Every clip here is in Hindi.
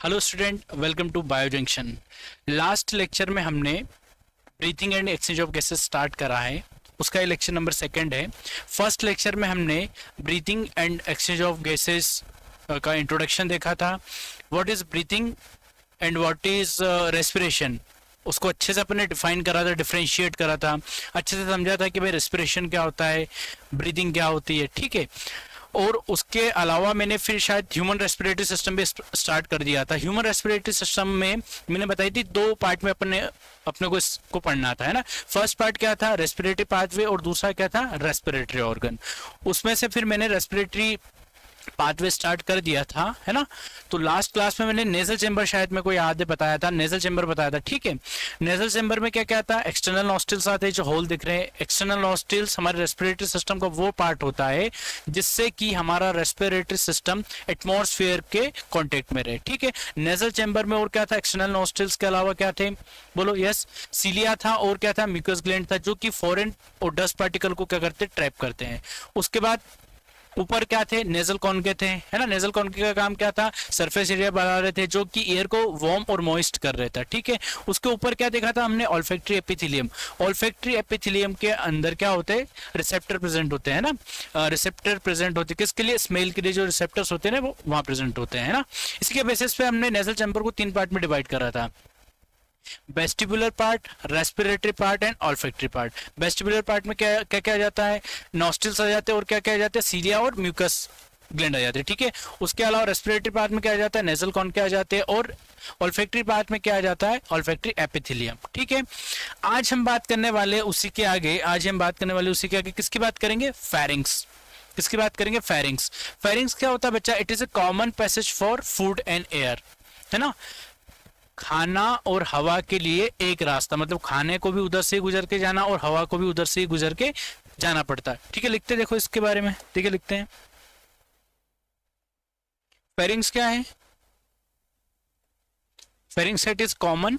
Hello student, welcome to bio junction. Last lecture में हमने breathing and exchange of gases start करा है। उसका ये लेक्चर नंबर सेकंड है। फर्स्ट लेक्चर में हमने breathing and exchange of gases का इंट्रोडक्शन देखा था। What is breathing and what is respiration, उसको अच्छे से अपने डिफाइन करा था, डिफरेंशिएट करा था, अच्छे से समझा था कि भाई रेस्पिरेशन क्या होता है, ब्रीथिंग क्या होती है। ठीक है। और उसके अलावा मैंने फिर शायद ह्यूमन रेस्पिरेटरी सिस्टम भी स्टार्ट कर दिया था। ह्यूमन रेस्पिरेटरी सिस्टम में मैंने बताई थी दो पार्ट में अपने अपने को इसको पढ़ना था, है ना। फर्स्ट पार्ट क्या था, रेस्पिरेटरी पाथवे, और दूसरा क्या था, रेस्पिरेटरी ऑर्गन। उसमें से फिर मैंने रेस्पिरेटरी पाथवे स्टार्ट कर दिया था, है ना। तो लास्ट क्लास में मैंने नेजल चेंबर, शायद मेरे को याद है, बताया था, नेजल चेंबर बताया था। ठीक है। नेजल चेंबर में क्या क्या था, एक्सटर्नल नॉस्ट्रिल्स आते हैं जो होल दिख रहे हैं। एक्सटर्नल नॉस्ट्रिल्स हमारे रेस्पिरेटरी सिस्टम का वो पार्ट होता है जिससे कि हमारा रेस्पिरेटरी सिस्टम एटमॉस्फेयर के कांटेक्ट में रहे। ठीक है। नेजल चेंबर में और क्या था, एक्सटर्नल नॉस्ट्रिल्स के अलावा क्या थे, बोलो। यस, सीलिया था, और क्या था, म्यूकस ग्लैंड था, जो कि फॉरेन और डस्ट पार्टिकल को क्या करते, ट्रैप करते हैं। उसके बाद ऊपर क्या थे, नेजल कॉन के थे, है ना। नेजल कॉन का काम क्या था, सरफेस एरिया बढ़ा रहे थे जो कि एयर को वार्म और मॉइस्ट कर रहे थे। ठीक है। उसके ऊपर क्या देखा था हमने, ऑल्फैक्टरी एपिथेलियम। ऑल्फैक्टरी एपिथेलियम के अंदर क्या होते हैं, रिसेप्टर प्रेजेंट होते हैं ना। रिसेप्टर प्रेजेंट होते हैं किसके लिए, स्मेल के लिए। जो रिसेप्टर्स होते हैं ना वो वहां प्रेजेंट होते हैं, है ना। इसी के बेसिस पे हमने नेजल चैम्बर को तीन पार्ट में डिवाइड करा था, vestibular part, respiratory part and olfactory part. Vestibular part में क्या क्या क्या आ जाता है, नॉस्ट्रिल्स आ जाते हैं, और क्या क्या आ जाते हैं, सीलिया और म्यूकस ग्लैंड आ जाते हैं। ठीक है। उसके अलावा रेस्पिरेटरी पार्ट में क्या आ जाता है, नेजल कॉन क्या आ जाते हैं, और ऑल्फैक्टरी पार्ट में क्या आ जाता है, ऑल्फैक्टरी एपिथेलियम। ठीक है। आज हम बात करने वाले उसी के आगे, किसकी बात करेंगे, फेरिंग्स। किसकी बात करेंगे, फेरिंग्स। फेरिंग्स क्या होता है बच्चा, it is a common passage for food and air, है ना। खाना और हवा के लिए एक रास्ता, मतलब खाने को भी उधर से गुजर के जाना और हवा को भी उधर से गुजर के जाना पड़ता है। ठीक है। लिखते देखो इसके बारे में, ठीक है, लिखते हैं। फेरिंग्स क्या है, pharynx set is common,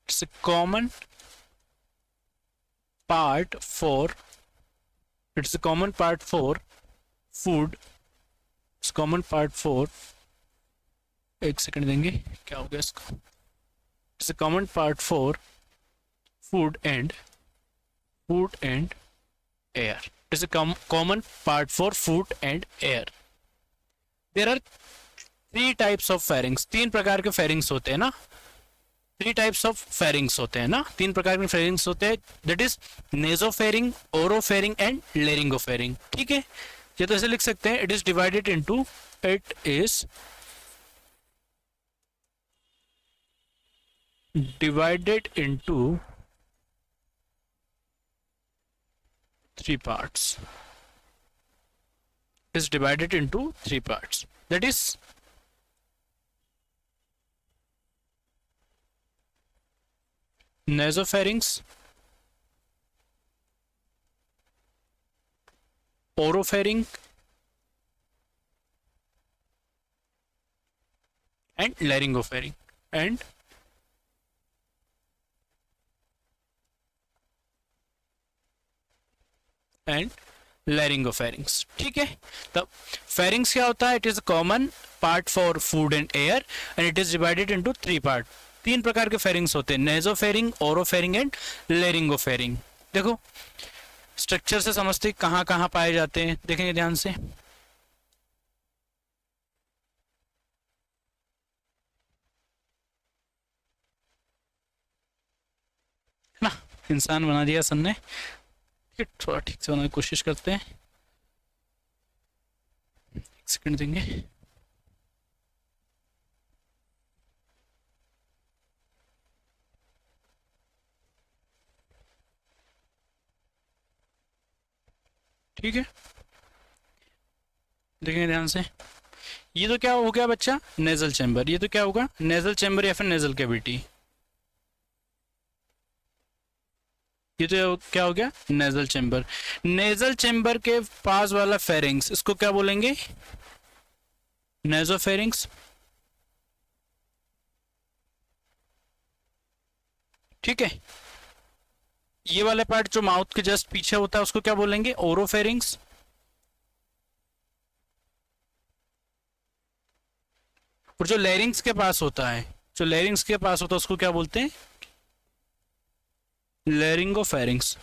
it's common part for, it's common part for food, it's common part for, एक सेकंड देंगे, क्या हो गया इसको, it's common part for food and air. It is a common part for food and air. There are three types of pharynx. तीन प्रकार के pharynx होते हैं ना, three types of pharynx होते हैं ना, तीन प्रकार के pharynx होते हैं, that is nasopharynx, oropharynx and laryngopharynx. ठीक है। ये तो ऐसे लिख सकते हैं, it is divided into three parts. It is divided into three parts. That is nasopharynx, oropharynx and laryngopharynx and laryngopharynx. ठीक है। तब pharynx क्या होता है, it is a common part for food and air and it is divided into three part. तीन प्रकार के pharynx होते हैं, nasopharynx, oropharynx एंड laryngopharynx। देखो स्ट्रक्चर से समझते कहाँ कहाँ पाए जाते हैं, देखेंगे ध्यान से। ना, इंसान बना दिया सन ने, थोड़ा ठीक से बनाने की कोशिश करते हैं, एक सेकंड देंगे। ठीक है। देखेंगे ध्यान से, ये तो क्या हो गया बच्चा, नेजल चैम्बर। ये तो क्या होगा, नेजल चैम्बर या फिर नेजल कैविटी। ये तो क्या हो गया, नेजल चैम्बर। नेजल चैम्बर के पास वाला फेरिंग्स, इसको क्या बोलेंगे, नेजोफेरिंग्स। ठीक है। ये वाले पार्ट जो माउथ के जस्ट पीछे होता है उसको क्या बोलेंगे, ओरोफेरिंग्स। और जो लैरिंग्स के पास होता है, जो लैरिंग्स के पास होता है उसको क्या बोलते हैं? लैरिंगोफेरिंग्स।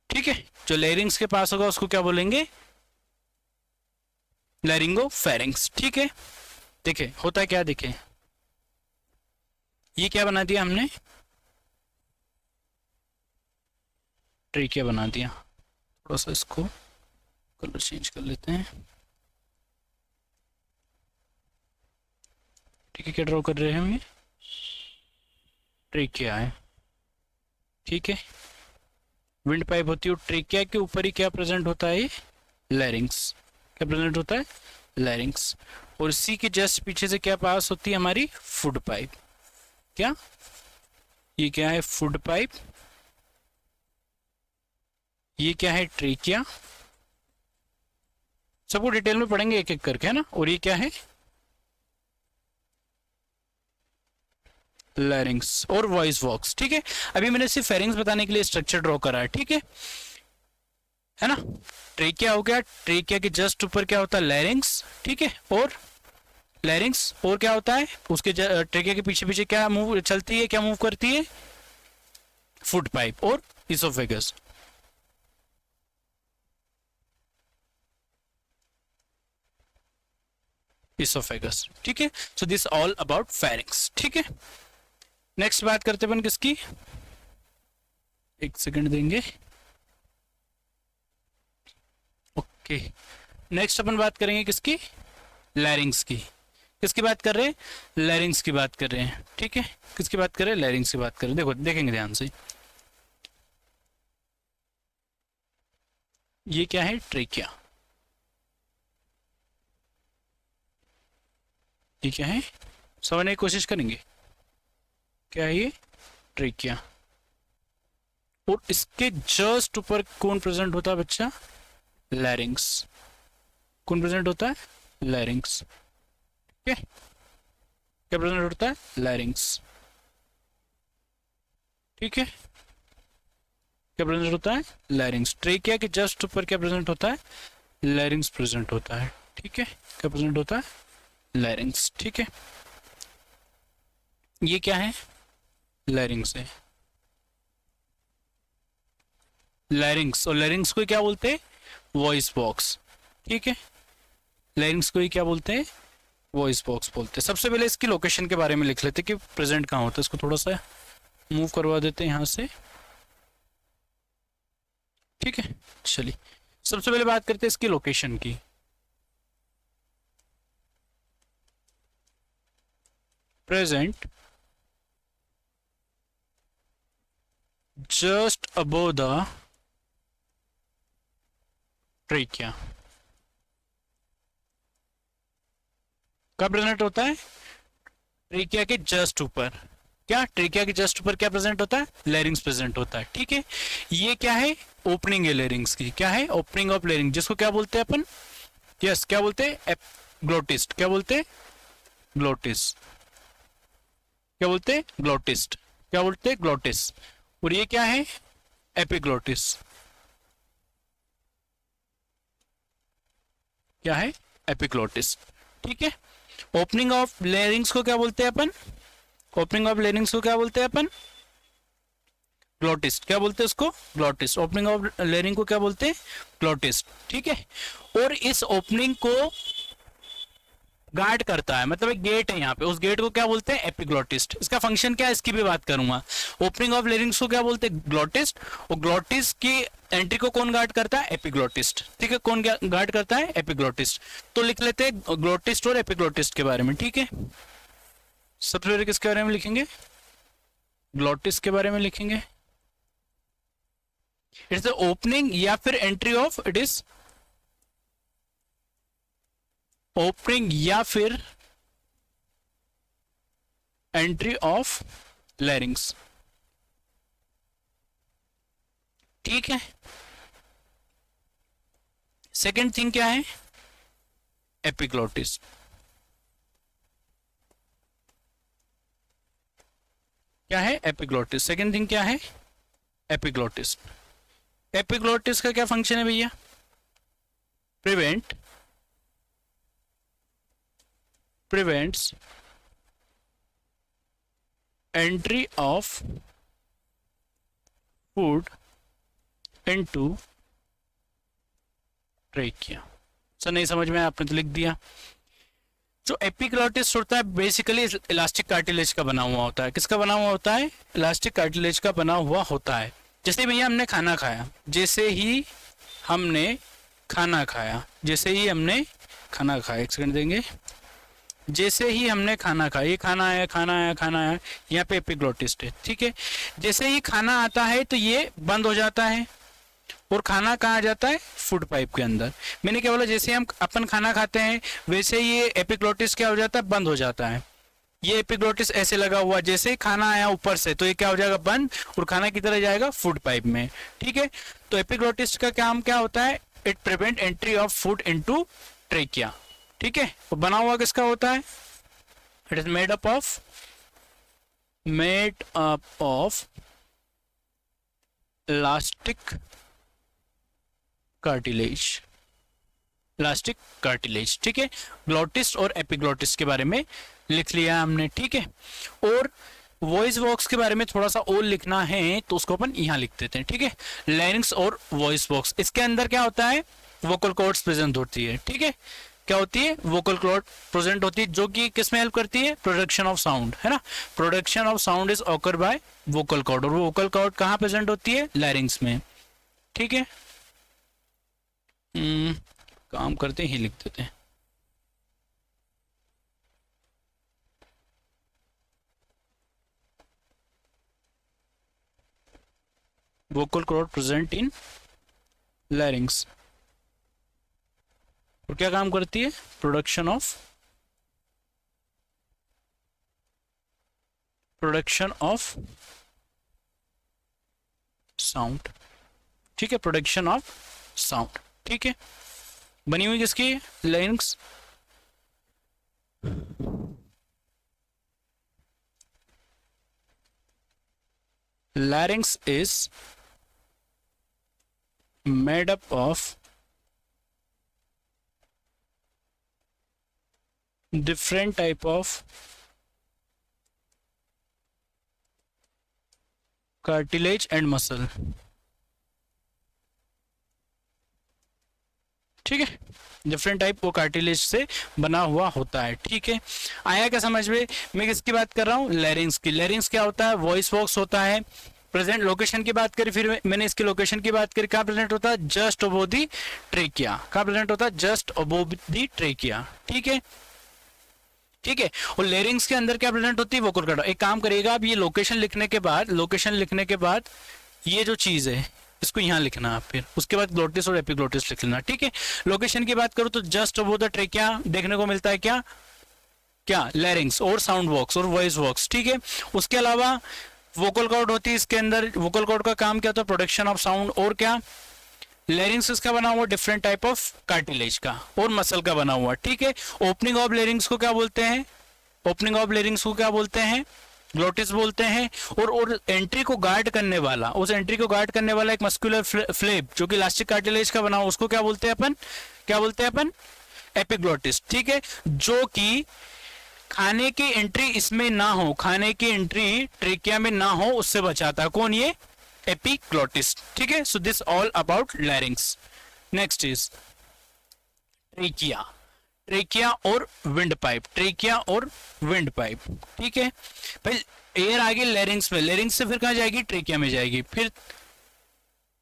ठीक है, जो लैरिंग्स के पास होगा उसको क्या बोलेंगे? लैरिंगोफेरिंग्स। ठीक है, देखिए होता है क्या, देखिए ये क्या बना दिया हमने? ट्रेकिया बना दिया। थोड़ा सा इसको कलर चेंज कर लेते हैं। ठीक है, क्या ड्रॉ कर रहे हैं हम? ये ट्रेकिया है। ठीक है, विंड पाइप होती है, ट्रेकिया के ऊपर ही क्या प्रेजेंट होता है? लैरिंग्स। क्या प्रेजेंट होता है? लैरिंग्स। और इसी के जस्ट पीछे से क्या पास होती है? हमारी फूड पाइप। क्या ये क्या है? Food pipe. ये क्या है? ट्रेकिया। सबको डिटेल में पढ़ेंगे एक एक करके, है ना। और ये क्या है? लैरिंग्स और वॉइस बॉक्स। ठीक है, अभी मैंने सिर्फ फेरिंग्स बताने के लिए स्ट्रक्चर ड्रॉ करा है। ठीक है ना। ट्रेकिया हो गया, ट्रेकिया के जस्ट ऊपर क्या होता है? लैरिंग्स। ठीक है, और लैरिंग्स, और क्या होता है उसके ट्रेकिया के पीछे पीछे क्या मूव चलती है, क्या मूव करती है? फूड पाइप और इसोफेगस। इसोफेगस। ठीक है, so this all about pharynx. ठीक है, नेक्स्ट बात करते अपन किसकी? एक सेकंड देंगे। ओके, नेक्स्ट अपन बात करेंगे किसकी? लैरिंग्स की। किसकी बात कर रहे हैं? लैरिंग्स की बात कर रहे हैं। ठीक है, किसकी बात कर रहे हैं? लैरिंग्स की बात कर रहे हैं। देखो देखेंगे ध्यान से, ये क्या है? ट्रेकिया। ये क्या है? समझने की कोशिश करेंगे, क्या है ये? ट्रेकिया। और इसके जस्ट ऊपर कौन प्रेजेंट होता है बच्चा? लैरिंग्स। कौन प्रेजेंट होता है? लैरिंग्स। ठीक है, क्या प्रेजेंट होता है? लैरिंग्स। ठीक है, क्या प्रेजेंट होता है? लैरिंग्स। ट्रेकिया के जस्ट ऊपर क्या प्रेजेंट होता है? लैरिंग्स प्रेजेंट होता है। ठीक है, क्या प्रेजेंट होता है? लैरिंग्स। ठीक है, ये क्या है? लैरिंग्स है। लैरिंग्स, और लैरिंग्स को क्या बोलते हैं? Voice box. ठीक है, लैरिंग्स को ही क्या बोलते हैं? वॉइस बॉक्स बोलते हैं। सबसे पहले इसकी लोकेशन के बारे में लिख लेते हैं कि प्रेजेंट कहाँ होता है। इसको थोड़ा सा मूव करवा देते हैं यहाँ से। ठीक है, चलिए सबसे पहले बात करते हैं इसकी लोकेशन की। Present just above the trachea. कब प्रेजेंट होता है? ट्रेकिया के जस्ट ऊपर। क्या ट्रेकिया के जस्ट ऊपर क्या प्रेजेंट होता है? लैरिंग्स प्रेजेंट होता है। ठीक है, ये क्या है? ओपनिंग है लैरिंग्स की। क्या है? ओपनिंग ऑफ लैरिंग, जिसको क्या बोलते हैं अपन? यस, क्या बोलते हैं? ग्लोटिस्ट। क्या बोलते हैं? ग्लोटिस। क्या बोलते हैं? ग्लोटिस्ट। क्या बोलते हैं? ग्लोटिस। और ये क्या है? एपिग्लोटिस। क्या है? एपिग्लोटिस। ठीक है, ओपनिंग ऑफ लैरिंग्स को क्या बोलते हैं अपन? ओपनिंग ऑफ लैरिंग्स को क्या बोलते हैं अपन? ग्लोटिस्ट। क्या बोलते हैं उसको? ग्लोटिस्ट। ओपनिंग ऑफ लैरिंग को क्या बोलते हैं? ग्लोटिस्ट। ठीक है, और इस ओपनिंग को गार्ड करता है, मतलब एक गेट है यहाँ पे, उस गेट को क्या बोलते हैं? एपिग्लोटिस्ट। इसका फंक्शन क्या है इसकी भी बात करूंगा। ओपनिंग ऑफ लैरिंग्स को क्या बोलते हैं? ग्लोटिस्ट। और ग्लोटिस्ट की एंट्री को कौन गार्ड करता है? एपिग्लोटिस्ट। ठीक है, कौन गार्ड करता है? एपिग्लोटिस्ट। तो लिख लेते हैं ग्लोटिस्ट और एपिग्लोटिस्ट के बारे में। ठीक है, सबसे पहले किसके बारे में लिखेंगे? ग्लोटिस्ट के बारे में लिखेंगे। इट्स द ओपनिंग या फिर entry of, it is opening या फिर एंट्री ऑफ लैरिंग्स। ठीक है, सेकंड थिंग क्या है? एपिग्लोटिस। क्या है? एपिग्लोटिस। सेकंड थिंग क्या है? एपिग्लोटिस। एपिग्लोटिस का क्या फंक्शन है भैया? Prevent prevents entry of food into trachea. Sir नहीं समझ में आया, आपने तो लिख दिया। जो एपिग्लॉटिस होता है बेसिकली इलास्टिक कार्टिलेज का बना हुआ होता है। किसका बना हुआ होता है? इलास्टिक कार्टिलेज का बना हुआ होता है। जैसे भैया हमने खाना खाया, जैसे ही हमने खाना खाया, जैसे ही हमने खाना खाया, एक सेकंड देंगे, जैसे ही हमने खाना खाया, ये खाना आया, खाना आया, खाना आया, यहाँ पे एपिग्लॉटिस है, ठीक है। जैसे ही खाना आता है तो ये बंद हो जाता है, और खाना कहाँ जाता है? फूड पाइप के अंदर। मैंने क्या बोला? जैसे हम अपन खाना खाते हैं वैसे ये एपिग्लॉटिस क्या हो जाता है? बंद हो जाता है। ये एपिग्लॉटिस ऐसे लगा हुआ, जैसे ही खाना आया ऊपर से तो ये क्या हो जाएगा? बंद, और खाना की तरह जाएगा फूड पाइप में, ठीक है। तो एपिग्लॉटिस का काम क्या होता है? It prevent entry of food into trachea, ठीक है। तो बना हुआ किसका होता है? It is made up of elastic cartilage, elastic cartilage, ठीक है। ग्लॉटिस और एपिग्लॉटिस के बारे में लिख लिया हमने, ठीक है। और वॉइस बॉक्स के बारे में थोड़ा सा और लिखना है तो उसको अपन यहाँ लिख देते हैं, ठीक है। लैरिंक्स और वॉइस बॉक्स, इसके अंदर क्या होता है? वोकल कॉर्ड्स प्रेजेंट होती है, ठीक है। क्या होती है? वोकल कॉर्ड प्रेजेंट होती है, जो कि किस में हेल्प करती है? प्रोडक्शन ऑफ साउंड, है ना। Production of sound is occur by vocal cord, और वो वोकल कॉर्ड कहाँ प्रेजेंट होती है? लैरिंग्स में, ठीक है। काम करते ही लिख देते हैं। Vocal cord present in larynx, और क्या काम करती है? प्रोडक्शन ऑफ साउंड, ठीक है। प्रोडक्शन ऑफ साउंड, ठीक है। बनी हुई किसकी? लैरिंग्स। लैरिंग्स is made up of different type of cartilage and muscle, ठीक है। डिफरेंट टाइप वो कार्टिलेज से बना हुआ होता है, ठीक है। आया क्या समझ में? मैं किसकी बात कर रहा हूँ? लैरिंग्स की। लैरिंग्स क्या होता है? वॉइस बॉक्स होता है। प्रेजेंट लोकेशन की बात करी, फिर मैंने इसकी लोकेशन की बात करी, कहाँ प्रेजेंट होता है? जस्ट अबोव दी ट्रेकिया। कहाँ प्रेजेंट होता है? जस्ट अबोव दी ट्रेकिया, ठीक है, ठीक है। और लैरिंग्स के अंदर क्या प्रेजेंट होती है? Vocal cord. एक काम करिएगा, अब ये लोकेशन लिखने के बाद ये जो चीज है इसको यहाँ लिखना आप, फिर उसके बाद ग्लोटिस और एपिग्लोटिस लिख लेना, ठीक है। लोकेशन की बात करूँ तो जस्ट अबोव द ट्रेकिया देखने को मिलता है क्या? क्या? लैरिंग्स और साउंड बॉक्स और वॉइस बॉक्स, ठीक है। उसके अलावा वोकल कॉर्ड होती है इसके अंदर। वोकल कॉर्ड का काम क्या होता है? Production of sound. और क्या? लैरिंग्स इसका बना हुआ डिफरेंट टाइप ऑफ कार्टिलेज का और मसल का बना हुआ, ठीक है। ओपनिंग ऑफ लैरिंग्स को क्या बोलते हैं? ओपनिंग ऑफ लैरिंग्स को क्या बोलते हैं? ग्लोटिस बोलते हैं। और एंट्री को गार्ड करने वाला, उस एंट्री को गार्ड करने वाला एक मस्कुलर फ्लेप जो कि इलास्टिक कार्टिलेज का बना हुआ, उसको क्या बोलते हैं अपन? क्या बोलते हैं अपन? एपिग्लोटिस, ठीक है। जो कि खाने की एंट्री इसमें ना हो, खाने की एंट्री ट्रेकिया में ना हो, उससे बचाता है। कौन? ये एपिग्लोटिस, ठीक है। So this all about लैरिंग्स। Next is trachea. Trachea और विंड पाइप, ट्रेकिया और विंड पाइप, ठीक है भाई। एयर आ गई लैरिंग्स में, लैरिंग्स से फिर कहाँ जाएगी? ट्रेकिया में जाएगी फिर,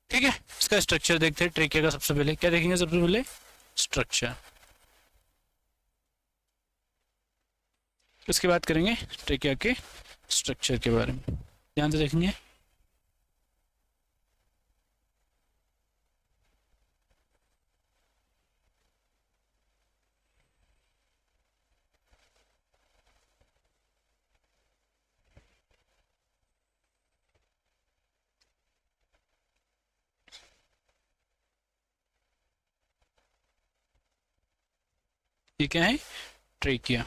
ठीक है। इसका स्ट्रक्चर देखते हैं ट्रेकिया का। सबसे पहले क्या देखेंगे? सबसे पहले स्ट्रक्चर, उसके बाद करेंगे ट्रेकिया के स्ट्रक्चर के बारे में, ध्यान से देखेंगे। ये क्या है? ट्रेकिया,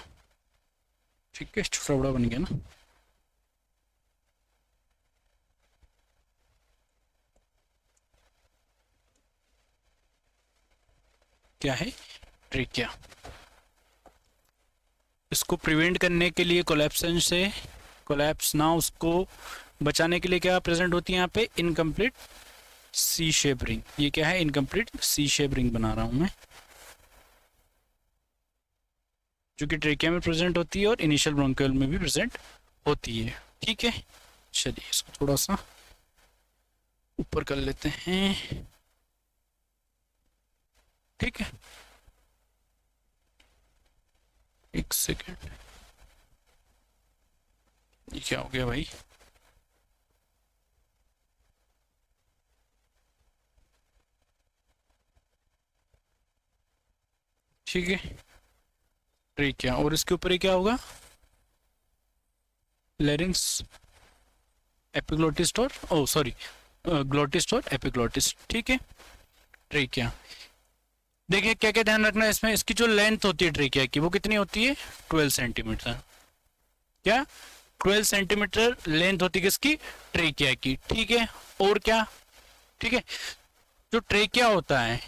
ठीक है। छोटा बड़ा बन गया ना। क्या है? ट्रेकिया। इसको प्रिवेंट करने के लिए, कोलैप्सन से कोलैप्स ना उसको बचाने के लिए क्या प्रेजेंट होती है यहाँ पे, इनकम्प्लीट सी शेप रिंग। ये क्या है, इनकम्प्लीट सी शेप रिंग बना रहा हूँ मैं, जो कि ट्रेकिया में प्रेजेंट होती है और इनिशियल ब्रोंकियल में भी प्रेजेंट होती है। ठीक है, चलिए इसको थोड़ा सा ऊपर कर लेते हैं। ठीक है, एक सेकेंड, ये क्या हो गया भाई। ठीक है, ट्रेकिया और इसके ऊपर ही क्या होगा, लेरिंग्स, एपिग्लोटिस्ट और ओ सॉरी ग्लोटिस्ट और एपिग्लोटिस्ट। ठीक है, ट्रेकिया। देखिए क्या क्या ध्यान रखना है इसमें, इसकी जो लेंथ होती है ट्रेकिया की वो कितनी होती है, 12 सेंटीमीटर। क्या 12 सेंटीमीटर लेंथ होती है किसकी, ट्रेकिया की। ठीक है, और क्या, ठीक है, जो ट्रेकिया होता है,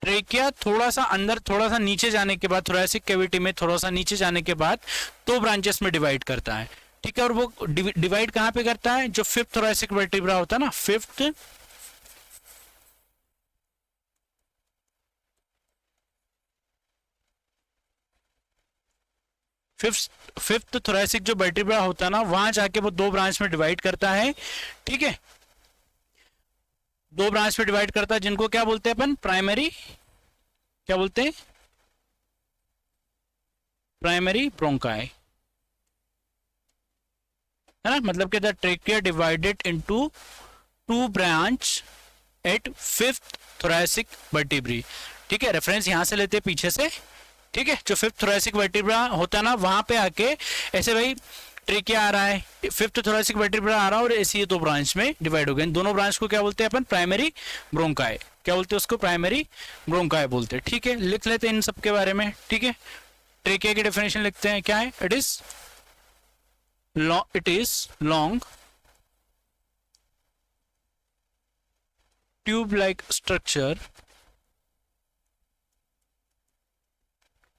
ट्रेकिया थोड़ा सा अंदर, थोड़ा सा नीचे जाने के बाद, थोरेसिक कैविटी में थोड़ा सा नीचे जाने के बाद दो ब्रांचेस में डिवाइड करता है। ठीक है, और वो डिवाइड कहाँ पे करता है, जो फिफ्थ थोरेसिक वर्टिब्रा होता है ना, फिफ्थ थोरेसिक जो वर्टिब्रा होता है ना, वहां जाके वो दो ब्रांच में डिवाइड करता है। ठीक है, दो ब्रांच में डिवाइड करता है, जिनको क्या बोलते हैं अपन, प्राइमरी, क्या बोलते हैं, प्राइमरी ब्रोंकाई, है ना। मतलब कि the trachea divided into two branch at fifth thoracic vertebrae. ठीक है, रेफरेंस यहां से लेते हैं पीछे से। ठीक है, जो फिफ्थ थोरेसिक वर्टिब्रा होता है ना, वहां पे आके ऐसे भाई ट्रेकिया आ रहा है, फिफ्थ थोरेसिक वर्टिब्रा आ रहा है, और ऐसे ये दो ब्रांच में डिवाइड हो गए। इन दोनों ब्रांच को क्या बोलते हैं अपन, प्राइमरी ब्रोंकाई। क्या बोलते हैं उसको, प्राइमरी ब्रोंकाई बोलते हैं। ठीक है, लिख लेते हैं इन सब के बारे में। ठीक है, ट्रेकिया की डेफिनेशन लिखते हैं, क्या है, it is long tube like structure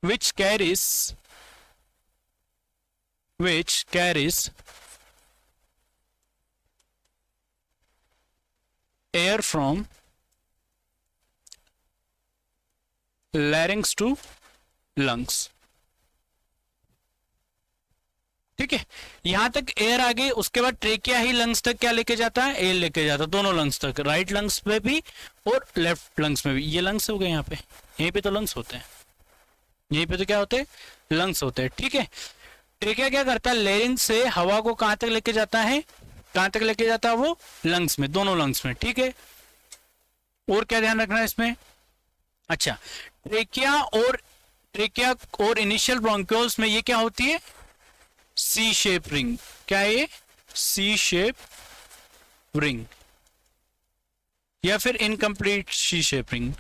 which carries air from larynx to lungs। ठीक है, यहां तक एयर आ गई, उसके बाद ट्रेकिया ही लंग्स तक क्या लेके जाता है, एयर लेके जाता है, दोनों लंग्स तक, राइट लंग्स में भी और लेफ्ट लंग्स में भी। ये लंग्स हो गए यहाँ पे, यहीं पे तो लंग्स होते हैं, यहीं पे तो क्या होते हैं, लंग्स होते हैं। ठीक है, ट्रेकिया क्या करता है, लेरिंग से हवा को कहां तक लेके जाता है, कहां तक लेके जाता है वो, लंग्स में, दोनों लंग्स में। ठीक है, और क्या ध्यान रखना है इसमें, अच्छा, ट्रेकिया और इनिशियल ब्रोंक्यूल्स में ये क्या होती है, सी शेप रिंग। क्या है ये, सी शेप रिंग, या फिर इनकम्प्लीट सी शेप रिंग,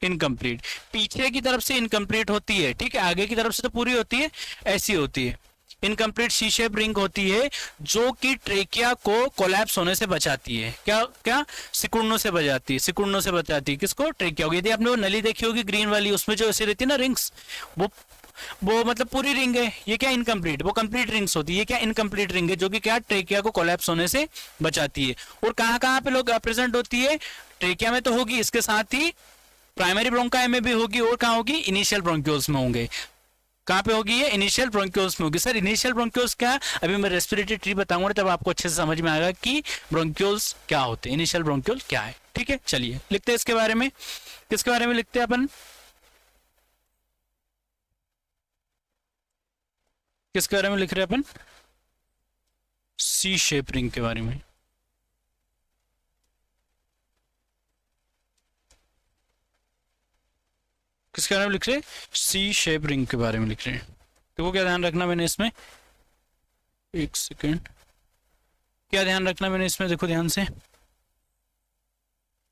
इनकम्प्लीट, पीछे की तरफ से इनकम्प्लीट होती है। ठीक है, आगे की तरफ से तो पूरी होती है, ऐसी होती है, इनकम्प्लीट सी शेप रिंग होती है, जो कि ट्रेकिया को कोलैप्स होने से बचाती है। क्या क्या, सिकुड़नों से बचाती है, सिकुड़नों से बचाती है किसको, ट्रेकिया को। यदि आपने वो नली देखी होगी ग्रीन वाली, उसमें जो ऐसी रहती है ना रिंग्स, वो मतलब पूरी रिंग है, ये क्या इनकम्प्लीट, वो कंप्लीट रिंग्स होती है, ये क्या इनकम्प्लीट रिंग है, जो कि क्या ट्रेकिया को कोलैप्स होने से बचाती है। और कहाँ कहाँ पे लोग प्रेजेंट होती है, ट्रेकिया में तो होगी, इसके साथ ही प्राइमरी ब्रोंकाई में भी होगी, और कहाँ होगी, इनिशियल ब्रोंक्यूल्स में होंगे। कहाँ पे होगी ये, इनिशियल ब्रोंक्यूल्स में होगी। सर इनिशियल ब्रोंक्यूल्स क्या, अभी मैं रेस्पिरेटरी ट्री बताऊंगा तब आपको अच्छे से समझ में आएगा कि ब्रोंक्यूल्स क्या होते हैं, इनिशियल ब्रोंक्यूल क्या है। ठीक है, चलिए लिखते हैं इसके बारे में, किसके बारे में लिखते हैं अपन, किसके बारे में लिख रहे हैं अपन, सी शेप रिंग के बारे में। किसके बारे में लिख रहे हैं, सी शेप रिंग के बारे में लिख रहे हैं। देखो क्या ध्यान रखना मैंने इसमें, एक सेकेंड, क्या ध्यान रखना मैंने इसमें, देखो ध्यान से,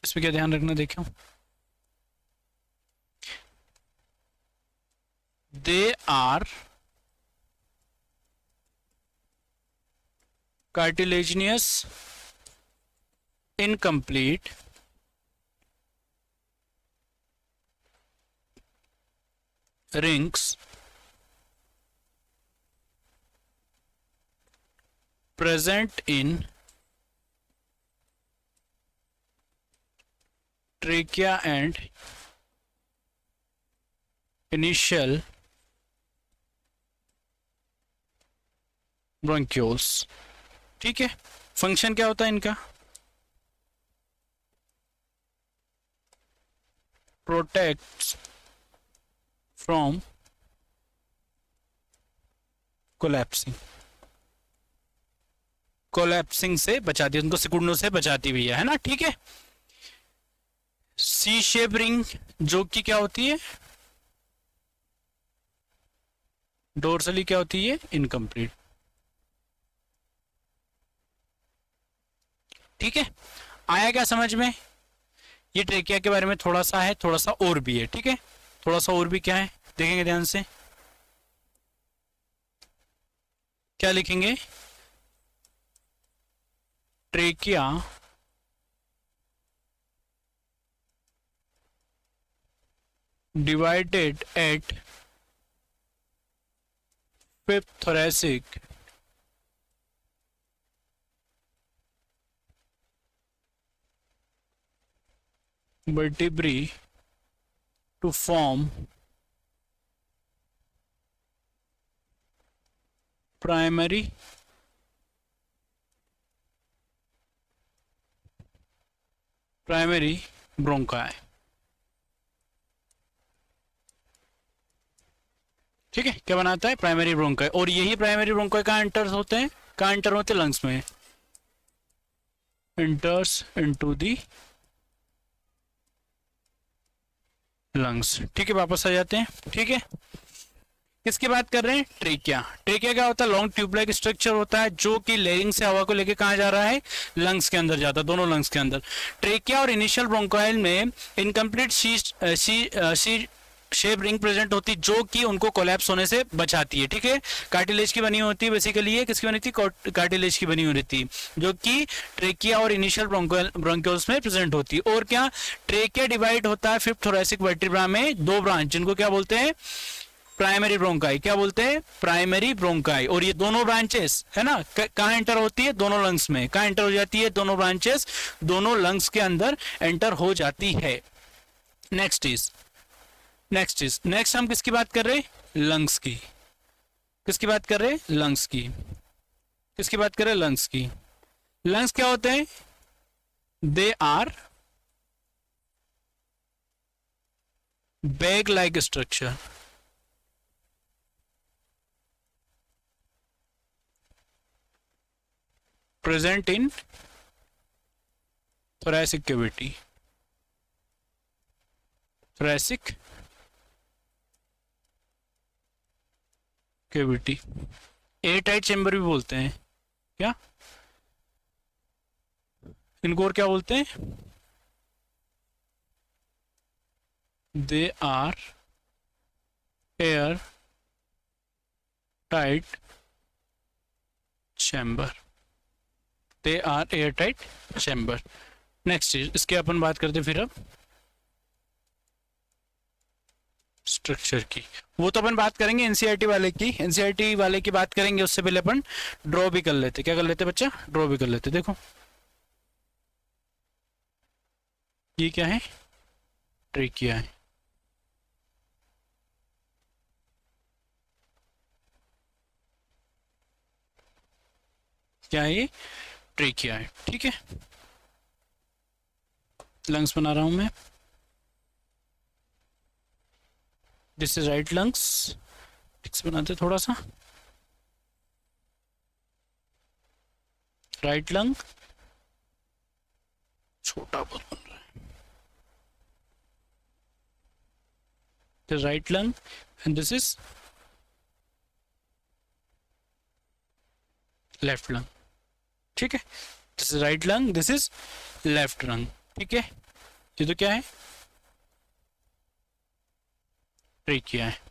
इसमें क्या ध्यान रखना, देखो, they are cartilaginous incomplete rings present in trachea and initial bronchioles। ठीक है, फंक्शन क्या होता है इनका? प्रोटेक्ट्स फ्रॉम कोलैप्सिंग, कोलैप्सिंग से बचाती है, उनको सिकुड़ने से बचाती भी है ना। ठीक है, सी शेप रिंग जो कि क्या होती है, डोर्सली क्या होती है, इनकम्प्लीट। ठीक है, आया क्या समझ में? ये ट्रेकिया के बारे में थोड़ा सा है, थोड़ा सा और भी है। ठीक है, थोड़ा सा और भी क्या है देखेंगे ध्यान से। क्या लिखेंगे? Trachea divided at fifth thoracic vertebrae to form primary bronchi। ठीक है, क्या बनाता है? Primary bronchi. और यही प्राइमरी ब्रोंकाई कहाँ एंटर होते हैं? कहाँ एंटर होते हैं? लंग्स में। Enters into the lungs. ठीक है, वापस आ जाते हैं। ठीक है, किसकी बात कर रहे हैं? ट्रेकिया। ट्रेकिया क्या होता है? लॉन्ग ट्यूब लाइक स्ट्रक्चर होता है जो कि लेयरिंग से हवा को लेके कहाँ जा रहा है? लंग्स के अंदर जाता है, दोनों लंग्स के अंदर। ट्रेकिया और इनिशियल ब्रोंकाइल में इनकम्प्लीट सी शेप रिंग प्रेजेंट होती जो कि उनको कोलैप्स होने से बचाती है। ठीक है, कार्टिलेज की बनी होती है बेसिकली। ये किसकी बनी थी? कार्टिलेज की बनी होती थी जो कि ट्रेकिया और इनिशियल ब्रोंक्यूल्स में प्रेजेंट होती है। और क्या, ट्रेकिया डिवाइड होता है फिफ्थ थोरैसिक वर्टिब्रा में दो ब्रांच, जिनको क्या बोलते हैं? Primary bronchi. क्या बोलते हैं? Primary bronchi. और ये दोनों ब्रांचेस है ना, कहाँ एंटर होती है? दोनों लंग्स में। कहाँ एंटर हो जाती है? दोनों ब्रांचेस दोनों लंग्स के अंदर एंटर हो जाती है। नेक्स्ट हम किसकी बात कर रहे हैं? लंग्स की। किसकी बात कर रहे हैं? लंग्स की। किसकी बात कर रहे हैं? लंग्स की। लंग्स क्या होते हैं? They are bag like structure, present in thoracic cavity। thoracic cavity, air tight chamber भी बोलते हैं। क्या इनको और क्या बोलते हैं? They are air tight chamber. They are air tight chamber. Next चीज, इसके अपन बात करते फिर अब स्ट्रक्चर की। वो तो अपन बात करेंगे एनसीईआरटी वाले की। एनसीईआरटी वाले की बात करेंगे, उससे पहले अपन ड्रॉ भी कर लेते। क्या कर लेते बच्चा? ड्रॉ भी कर लेते। देखो ये क्या है? ट्रेकिया है। क्या है ये? ट्रेकिया है। ठीक है, लंग्स बना रहा हूं मैं। This is right lungs. ठीक से बनाते थोड़ा सा। राइट लंग छोटा बहुत बन रहा है। Right lung and this is left lung. ठीक है, this is right lung, this is left lung. ठीक है, ये तो क्या है? ट्रेकिया है।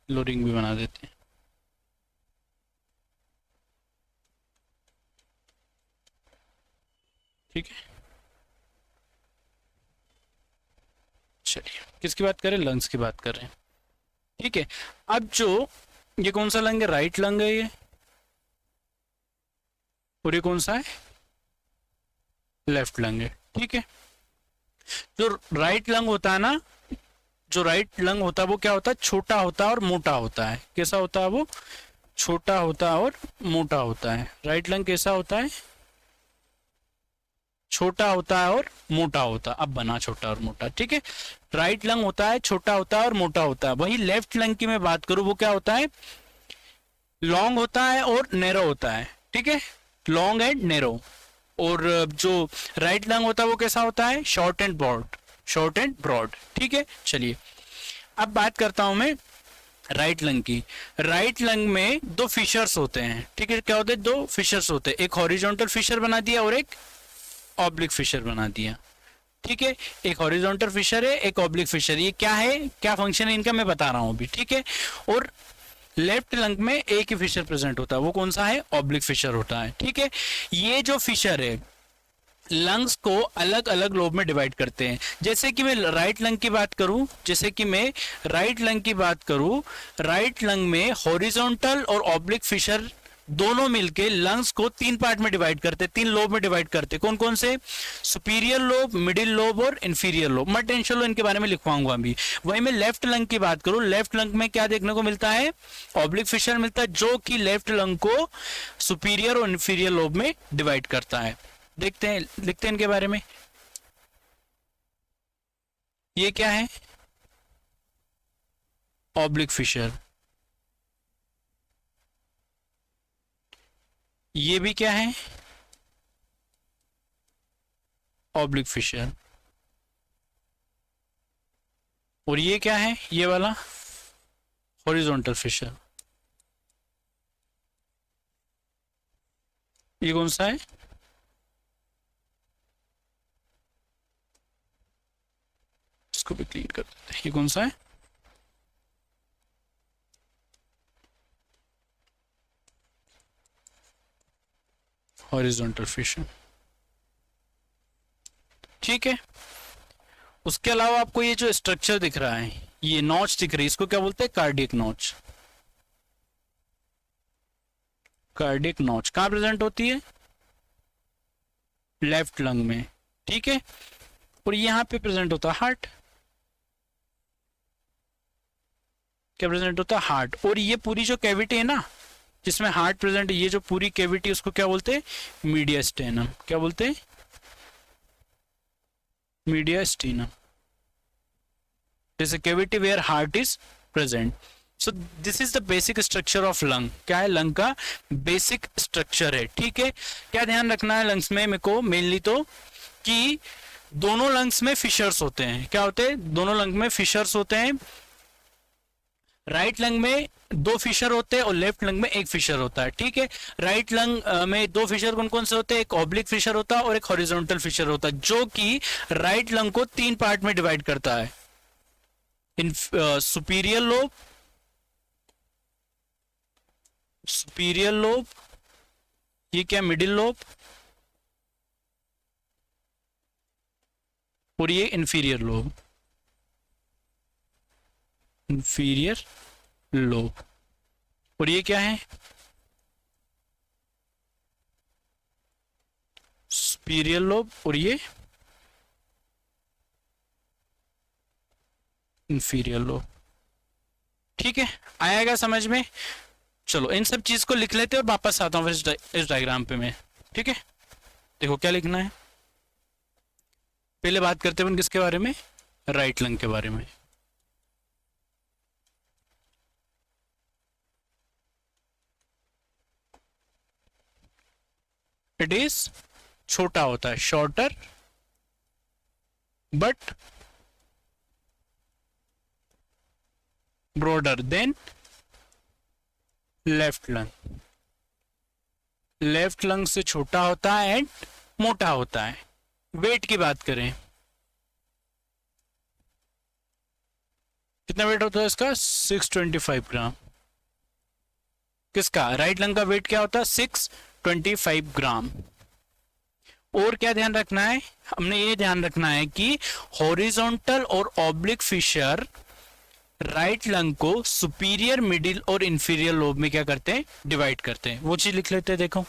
लोडिंग भी बना देते हैं। ठीक है, चलिए किसकी बात कर रहे हैं? लंग्स की बात कर रहे हैं। ठीक है। अब जो ये कौन सा लंग है, राइट लंग है ये, और ये कौन सा है, लेफ्ट लंग है। ठीक है। जो राइट लंग होता है ना, जो राइट लंग होता है वो क्या होता है, छोटा होता है और मोटा होता है। कैसा होता है वो, छोटा होता है और मोटा होता है। राइट लंग कैसा होता है, छोटा होता है और मोटा होता है। अब बना छोटा और मोटा। ठीक है, राइट लंग होता है, छोटा होता है और मोटा होता है। वही लेफ्ट लंग की मैं बात करूं, वो क्या होता है, लॉन्ग होता है और नैरो होता है। ठीक है, लॉन्ग एंड नैरो। और जो राइट लंग होता है वो कैसा होता है, short and broad, short and broad. ठीक है, चलिए अब बात करता हूं मैं राइट लंग की। राइट लंग में दो फिशर्स होते हैं। ठीक है, क्या होते हैं, दो फिशर्स होते हैं, एक हॉरिजॉन्टल फिशर बना दिया और एक ऑब्लिक फिशर बना दिया। ठीक है, एक हॉरिजॉन्टल फिशर है, एक ऑब्लिक फिशर। ये क्या है, क्या फंक्शन है इनका, मैं बता रहा हूं अभी। ठीक है, और लेफ्ट लंग में एक ही फिशर प्रेजेंट होता है, वो कौन सा है, ऑब्लिक फिशर होता है। ठीक है, ये जो फिशर है लंग्स को अलग अलग लोब में डिवाइड करते हैं। जैसे कि मैं राइट लंग की बात करूं, जैसे कि मैं राइट लंग की बात करूं, राइट लंग में हॉरिजॉन्टल और ऑब्लिक फिशर दोनों मिलके लंग्स को तीन पार्ट में डिवाइड करते, तीन लोब में डिवाइड करते। कौन कौन से, सुपीरियर लोब, मिडिल लोब और इंफीरियर लोब। मैं टेंशन लो, इनके बारे में लिखवाऊंगा अभी। वही मैं लेफ्ट लंग की बात करूं, लेफ्ट लंग में क्या देखने को मिलता है, ऑब्लिक फिशर मिलता है, जो कि लेफ्ट लंग को सुपीरियर और इंफीरियर लोब में डिवाइड करता है। देखते हैं, लिखते हैं इनके बारे में। ये क्या है, ऑब्लिक फिशर। ये भी क्या है, ऑब्लिक फिशर। और ये क्या है, ये वाला हॉरिजॉन्टल फिशर। ये कौन सा है, इसको भी क्लीन कर देते हैं। ये कौन सा है, हॉरिजॉन्टल फिशर। ठीक है, उसके अलावा आपको ये जो स्ट्रक्चर दिख रहा है, ये नॉच दिख रही है, इसको क्या बोलते हैं, कार्डियक नॉच। कार्डियक नॉच कहां प्रेजेंट होती है, लेफ्ट लंग में। ठीक है, और यहां पे प्रेजेंट होता है हार्ट। क्या प्रेजेंट होता है, हार्ट। और ये पूरी जो कैविटी है ना जिसमें हार्ट प्रेजेंट है, ये जो पूरी कैविटी, उसको क्या बोलते हैं, मीडियास्टेनम। क्या बोलते हैं, mediastinum. This cavity where heart is present. So this is the basic structure of lung. क्या है, लंग का बेसिक स्ट्रक्चर है। ठीक है, क्या ध्यान रखना है लंग्स में मेरे को मेनली, तो कि दोनों लंग्स में फिशर्स होते हैं। क्या होते हैं, दोनों लंग में फिशर्स होते हैं। राइट लंग में दो फिशर होते हैं और लेफ्ट लंग में एक फिशर होता है। ठीक है, राइट लंग में दो फिशर कौन कौन से होते हैं, एक ऑब्लिक फिशर होता है और एक हॉरिजॉन्टल फिशर होता है, जो कि राइट लंग को तीन पार्ट में डिवाइड करता है, इन सुपीरियर लोब, सुपीरियर लोब, ये क्या, मिडिल लोब, और ये इंफीरियर लोब, इंफीरियर लोब। और ये क्या है, सुपीरियर लोब, और ये इंफीरियर लोब। ठीक है, आएगा समझ में। चलो इन सब चीज को लिख लेते हैं और वापस आता हूं इस डायग्राम पे मैं। ठीक है, देखो क्या लिखना है। पहले बात करते हैं किसके बारे में, राइट लंग के बारे में। इट इज छोटा होता है, shorter but broader then left lung. Left lung से छोटा होता है एंड मोटा होता है। वेट की बात करें, कितना वेट होता है इसका, 625 ग्राम। किसका, राइट लंग का वेट क्या होता है, 625 ग्राम। और क्या ध्यान रखना है, हमने ये ध्यान रखना है कि हॉरिजॉन्टल और ऑब्लिक फिशर राइट लंग को सुपीरियर, मिडिल और इंफीरियर लोब में क्या करते हैं, डिवाइड करते हैं। वो चीज लिख लेते हैं, देखो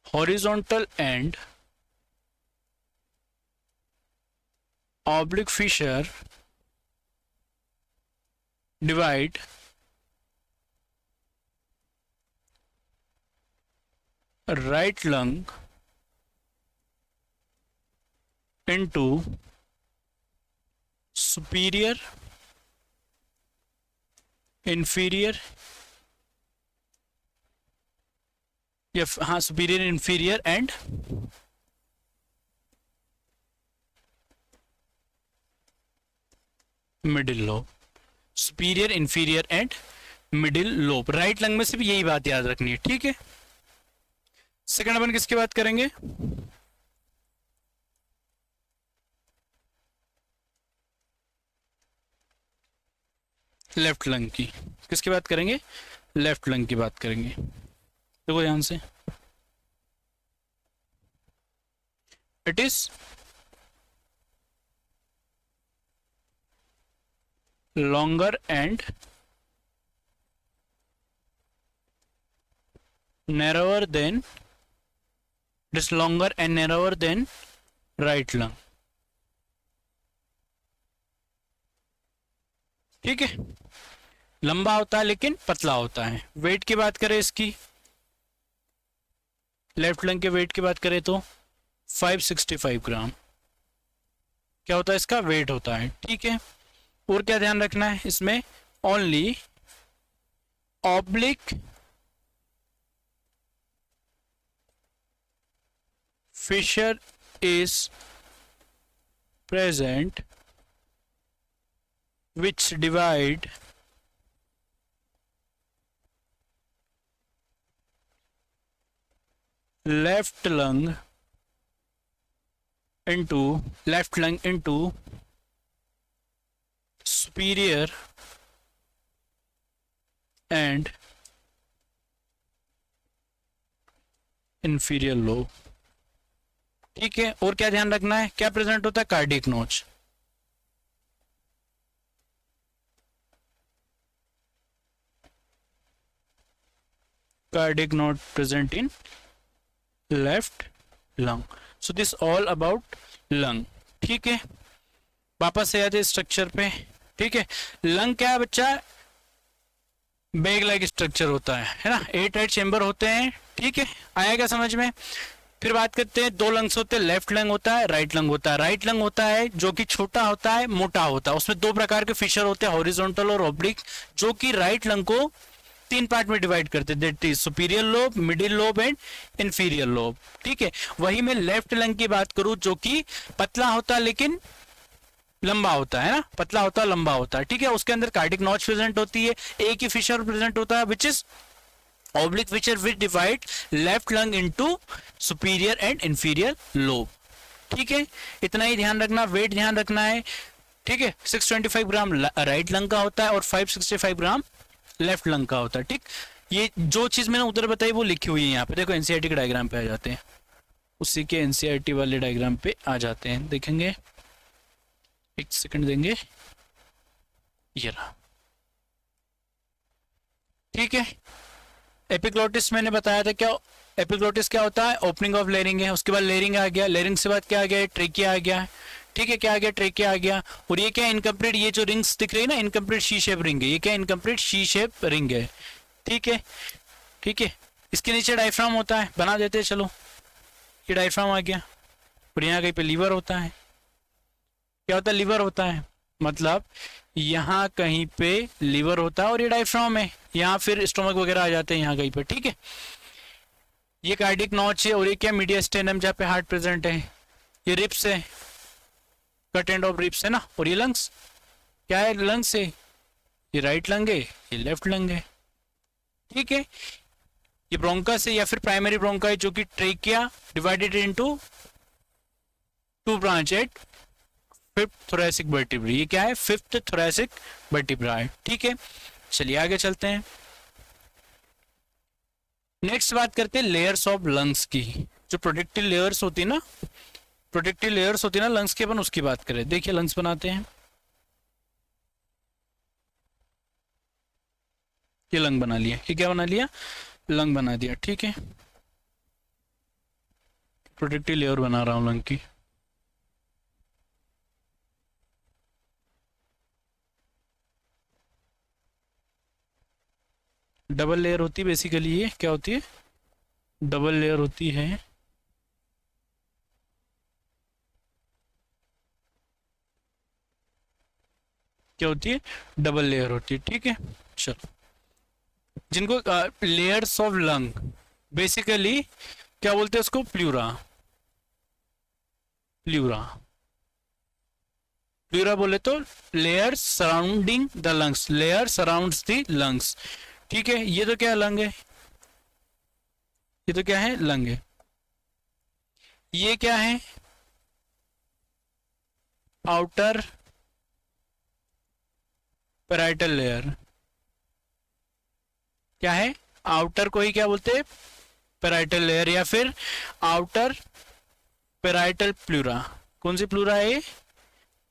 horizontal and oblique fissure divide right lung into superior, inferior या हाँ superior, inferior and middle lobe. Superior, inferior and middle lobe. Right lung में सिर्फ यही बात याद रखनी है, ठीक है। सेकंड अपन किसकी बात करेंगे, लेफ्ट लंग की। किसकी बात करेंगे, लेफ्ट लंग की बात करेंगे। देखो ध्यान से, it is longer and narrower than, it is longer and narrower than right lung, ठीक है। लंबा होता है लेकिन पतला होता है। वेट की बात करें इसकी, लेफ्ट लंग के वेट की बात करें तो 565 ग्राम क्या होता है, इसका वेट होता है, ठीक है। और क्या ध्यान रखना है इसमें, only oblique fissure is present which divide left lung into superior and inferior lobe, ठीक है। और क्या ध्यान रखना है, क्या प्रेजेंट होता है, कार्डियक नोच। Cardiac note present in left lung. So this all about lung, ठीक है। वापस से आते स्ट्रक्चर पे, ठीक है। लंग क्या है बच्चा, बैग लाइक स्ट्रक्चर होता है ना, 8 राइट चेंबर होते हैं, ठीक है। आया क्या समझ में। फिर बात करते हैं, दो लंग्स होते हैं, लेफ्ट लंग होता है, राइट लंग होता है। राइट लंग होता है जो कि छोटा होता है, मोटा होता है। उसमें दो प्रकार के फिशर होते हैं, हॉरिजॉन्टल और ऑब्लिक, जो कि राइट लंग को 3 पार्ट में डिवाइड करते हैं, that is superior lobe, middle lobe and inferior lobe, ठीक है। वही मैं लेफ्ट लंग की बात करूं जो कि पतला होता है लेकिन लंबा होता है ना, पतला होता है लंबा होता है, ठीक है। उसके अंदर कार्डिक नॉच प्रेजेंट होती है, एक ही फिशर प्रेजेंट होता है which is oblique fissure which divide left lung into superior and inferior lobe, ठीक है। इतना ही ध्यान रखना, वेट ध्यान रखना है, ठीक है। 625 ग्राम राइट लंग का होता है और 565 ग्राम लेफ्ट लंग का होता है, ठीक। ये जो चीज मैंने उधर बताई वो लिखी हुई है यहाँ पे, देखो एनसीईआरटी के डायग्राम पे आ जाते हैं, उसी के एनसीईआरटी वाले डायग्राम पे आ जाते हैं, देखेंगे, एक सेकंड देंगे, ये रहा, ठीक है। एपिग्लोटिस मैंने बताया था, क्या एपिग्लोटिस क्या होता है, ओपनिंग ऑफ लेरिंग है। उसके बाद लेरिंग आ गया, लेरिंग से बाद क्या आ गया, ट्रेकिया आ गया, ठीक है। क्या आ गया, ट्रेकिया आ गया। और ये क्या, इनकम्प्लीट, ये जो रिंग्स दिख रही है ना, इनकम्प्लीट शी शेप रिंग है, ये क्या, इनकम्प्लीट शी शेप रिंग है, ठीक है, ठीक है। इसके नीचे डायफ्राम होता है, बना देते हैं, चलो, ये डायफ्राम आ गया। और यहाँ कहीं पे लीवर होता है, क्या होता है, लीवर होता है, मतलब यहाँ कहीं पे लीवर होता है और ये डायफ्राम है, यहाँ फिर स्टोमक वगैरह आ जाते हैं यहाँ कहीं पे, ठीक है। ये कार्डिक नॉच है और ये क्या, मीडियस्टेनम जहाँ पे हार्ट प्रेजेंट है, ये रिप्स है, कट एंड ऑफ रिप्स है ना। और ये लंग्स क्या है, लंग्स है, ये राइट लंग है, ये लेफ्ट लंग है, ठीक है। ये ब्रोंकस है या फिर प्राइमरी ब्रोंका है, जो कि trachea divided into 2 branch at 5th thoracic vertebra, ये क्या है, 5th थोरैसिक वर्टिब्रा, ठीक है। चलिए आगे चलते हैं, नेक्स्ट बात करते हैं लेयर्स ऑफ लंग्स की। जो प्रोटेक्टिव लेयर्स होती है ना, प्रोटेक्टिव लेयर्स होती है ना लंग्स की, अपन उसकी बात करें। देखिए लंग्स बनाते हैं, ये लंग बना लिया, ये क्या बना लिया, लंग बना दिया, ठीक है। प्रोटेक्टिव लेयर बना रहा हूँ लंग की। डबल लेयर होती है बेसिकली, ये क्या होती है, डबल लेयर होती है। क्या होती है, डबल लेयर होती है, ठीक है। चलो, जिनको लेयर्स ऑफ लंग, बेसिकली क्या बोलते हैं उसको, प्लूरा। प्लूरा, प्लूरा बोले तो layer surrounding the lungs, layer surrounds the lungs, ठीक है। ये तो क्या लंग है, ये तो क्या है, लंग है। ये क्या है, आउटर पेराइटल लेयर। क्या है, आउटर को ही क्या बोलते हैं, पेराइटल लेयर, या फिर आउटर पेराइटल प्लूरा। कौन सी प्लूरा है ये,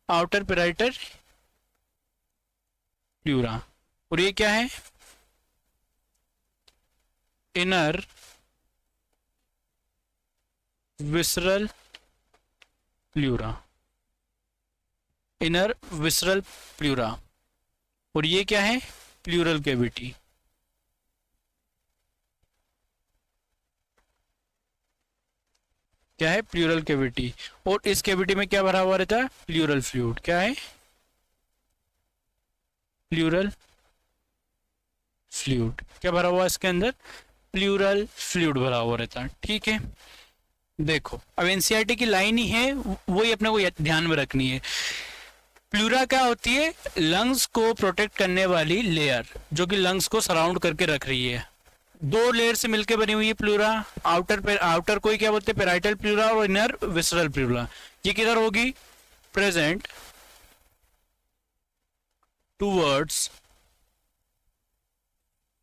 आउटर पेराइटल प्लूरा। और ये क्या है, inner visceral pleura, inner visceral pleura. और ये क्या है, प्लूरल कैविटी। क्या है, प्लूरल कैविटी। और इस कैविटी में क्या भरा हुआ रहता है, प्लूरल फ्लूइड। क्या है, प्लूरल फ्लूइड। क्या भरा हुआ है इसके अंदर, प्लूरल फ्लूइड भरा हुआ रहता है, ठीक है। देखो अब एनसीईआरटी की लाइन ही है, वही अपने को ध्यान में रखनी है। प्लूरा क्या होती है, लंग्स को प्रोटेक्ट करने वाली लेयर, जो कि लंग्स को सराउंड करके रख रही है। दो लेयर से मिलकर बनी हुई है प्लूरा। आउटर को ही क्या बोलते हैं, पेराइटल प्लूरा, और इनर विसरल प्लूरा। ये किधर होगी, present towards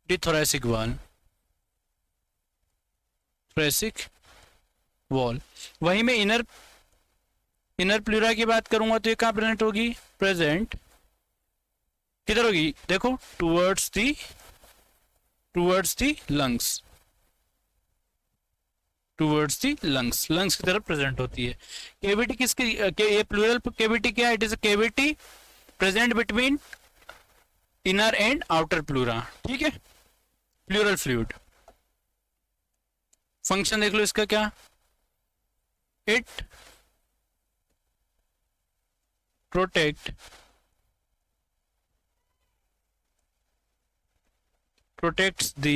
the thoracic wall, thoracic wall. वहीं में इनर प्लूरा की बात करूंगा तो ये कहां प्रेजेंट होगी, प्रेजेंट किधर होगी, देखो towards the lungs, towards the lungs, lungs की तरफ प्रेजेंट होती है। केविटी किसकी, ये प्लूरल केविटी क्या है, it is a cavity present between inner and outer pleura, ठीक है। प्लूरल फ्लूइड, फंक्शन देख लो इसका क्या, it protects the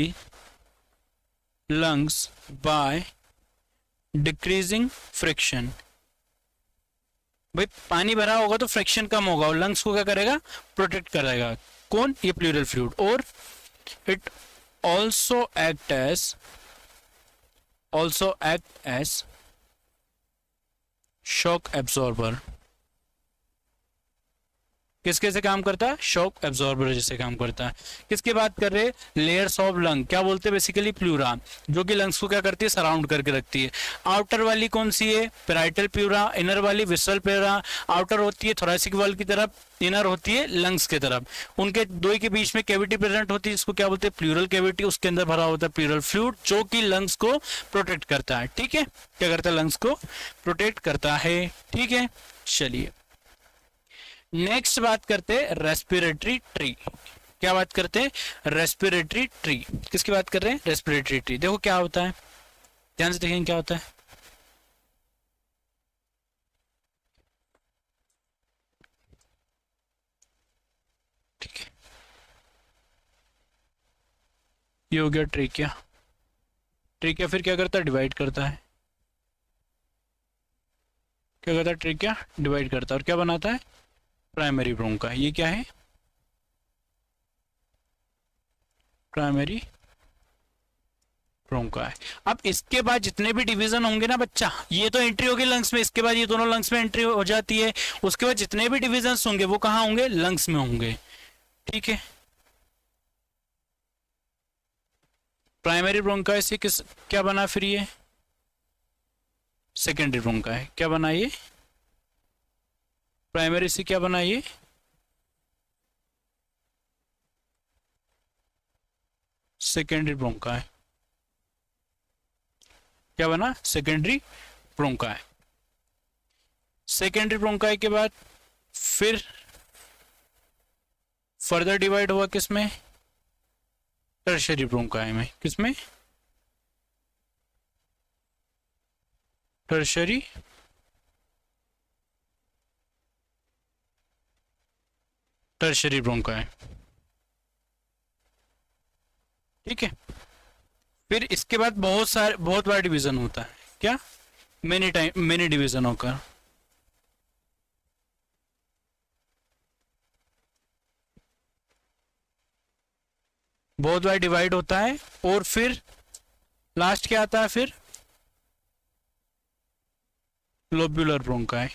lungs by decreasing friction। भाई पानी भरा होगा तो फ्रिक्शन कम होगा, और लंग्स को क्या करेगा, प्रोटेक्ट करेगा। कौन, ये प्लूरल फ्लूइड। और it also act as shock absorber. किसके से काम करता है, शॉक एब्जॉर्बर जैसे काम करता है। किसकी बात कर रहे हैं, लेयर्स ऑफ लंग, क्या बोलते हैं बेसिकली, प्लूरा, जो कि लंग्स को क्या करती है, सराउंड करके रखती है। आउटर वाली कौन सी है, पेराइटल प्लूरा, इनर वाली विसरल प्लूरा। आउटर होती है थोरैसिक वॉल की तरफ, इनर होती है लंग्स की तरफ। उनके दो के बीच में कैविटी प्रेजेंट होती है, जिसको क्या बोलते हैं, प्लूरल कैविटी। उसके अंदर भरा होता है प्लूरल फ्लूइड, जो कि लंग्स को प्रोटेक्ट करता है, ठीक है। क्या करता है, लंग्स को प्रोटेक्ट करता है, ठीक है। चलिए नेक्स्ट बात करते हैं रेस्पिरेटरी ट्री। क्या बात करते हैं, रेस्पिरेटरी ट्री। किसकी बात कर रहे हैं, रेस्पिरेटरी ट्री। देखो क्या होता है, ध्यान से देखेंगे क्या होता है। ठीक है, ये हो गया ट्रेकिया। ट्रेकिया फिर क्या करता है, डिवाइड करता है। क्या करता है, ट्रेकिया डिवाइड करता है और क्या बनाता है, प्राइमरी ब्रोंका। ये क्या है, प्राइमरी ब्रोंका है। अब इसके बाद जितने भी डिवीजन होंगे ना बच्चा, ये तो एंट्री होगी लंग्स में, इसके बाद ये दोनों लंग्स में एंट्री हो जाती है। उसके बाद जितने भी डिवीजन होंगे वो कहाँ होंगे, लंग्स में होंगे, ठीक है। प्राइमरी ब्रोंकाइटिस से किस क्या बना फिर ये, सेकेंडरी ब्रोंकाई। क्या बना ये? प्राइमरी से क्या बना ये? Secondary bronchi. क्या बना? Secondary bronchi. सेकेंडरी ब्रोंकाई के बाद फिर फर्दर डिवाइड हुआ किसमें? टर्शरी ब्रोंकाई में। किसमें? Tertiary tertiary bronchi. ठीक है। फिर इसके बाद बहुत बार डिवीजन होता है। क्या? मेनी डिवीजन होकर बहुत बार डिवाइड होता है। और फिर लास्ट क्या आता है? फिर लोब्यूलर ब्रोंकाई।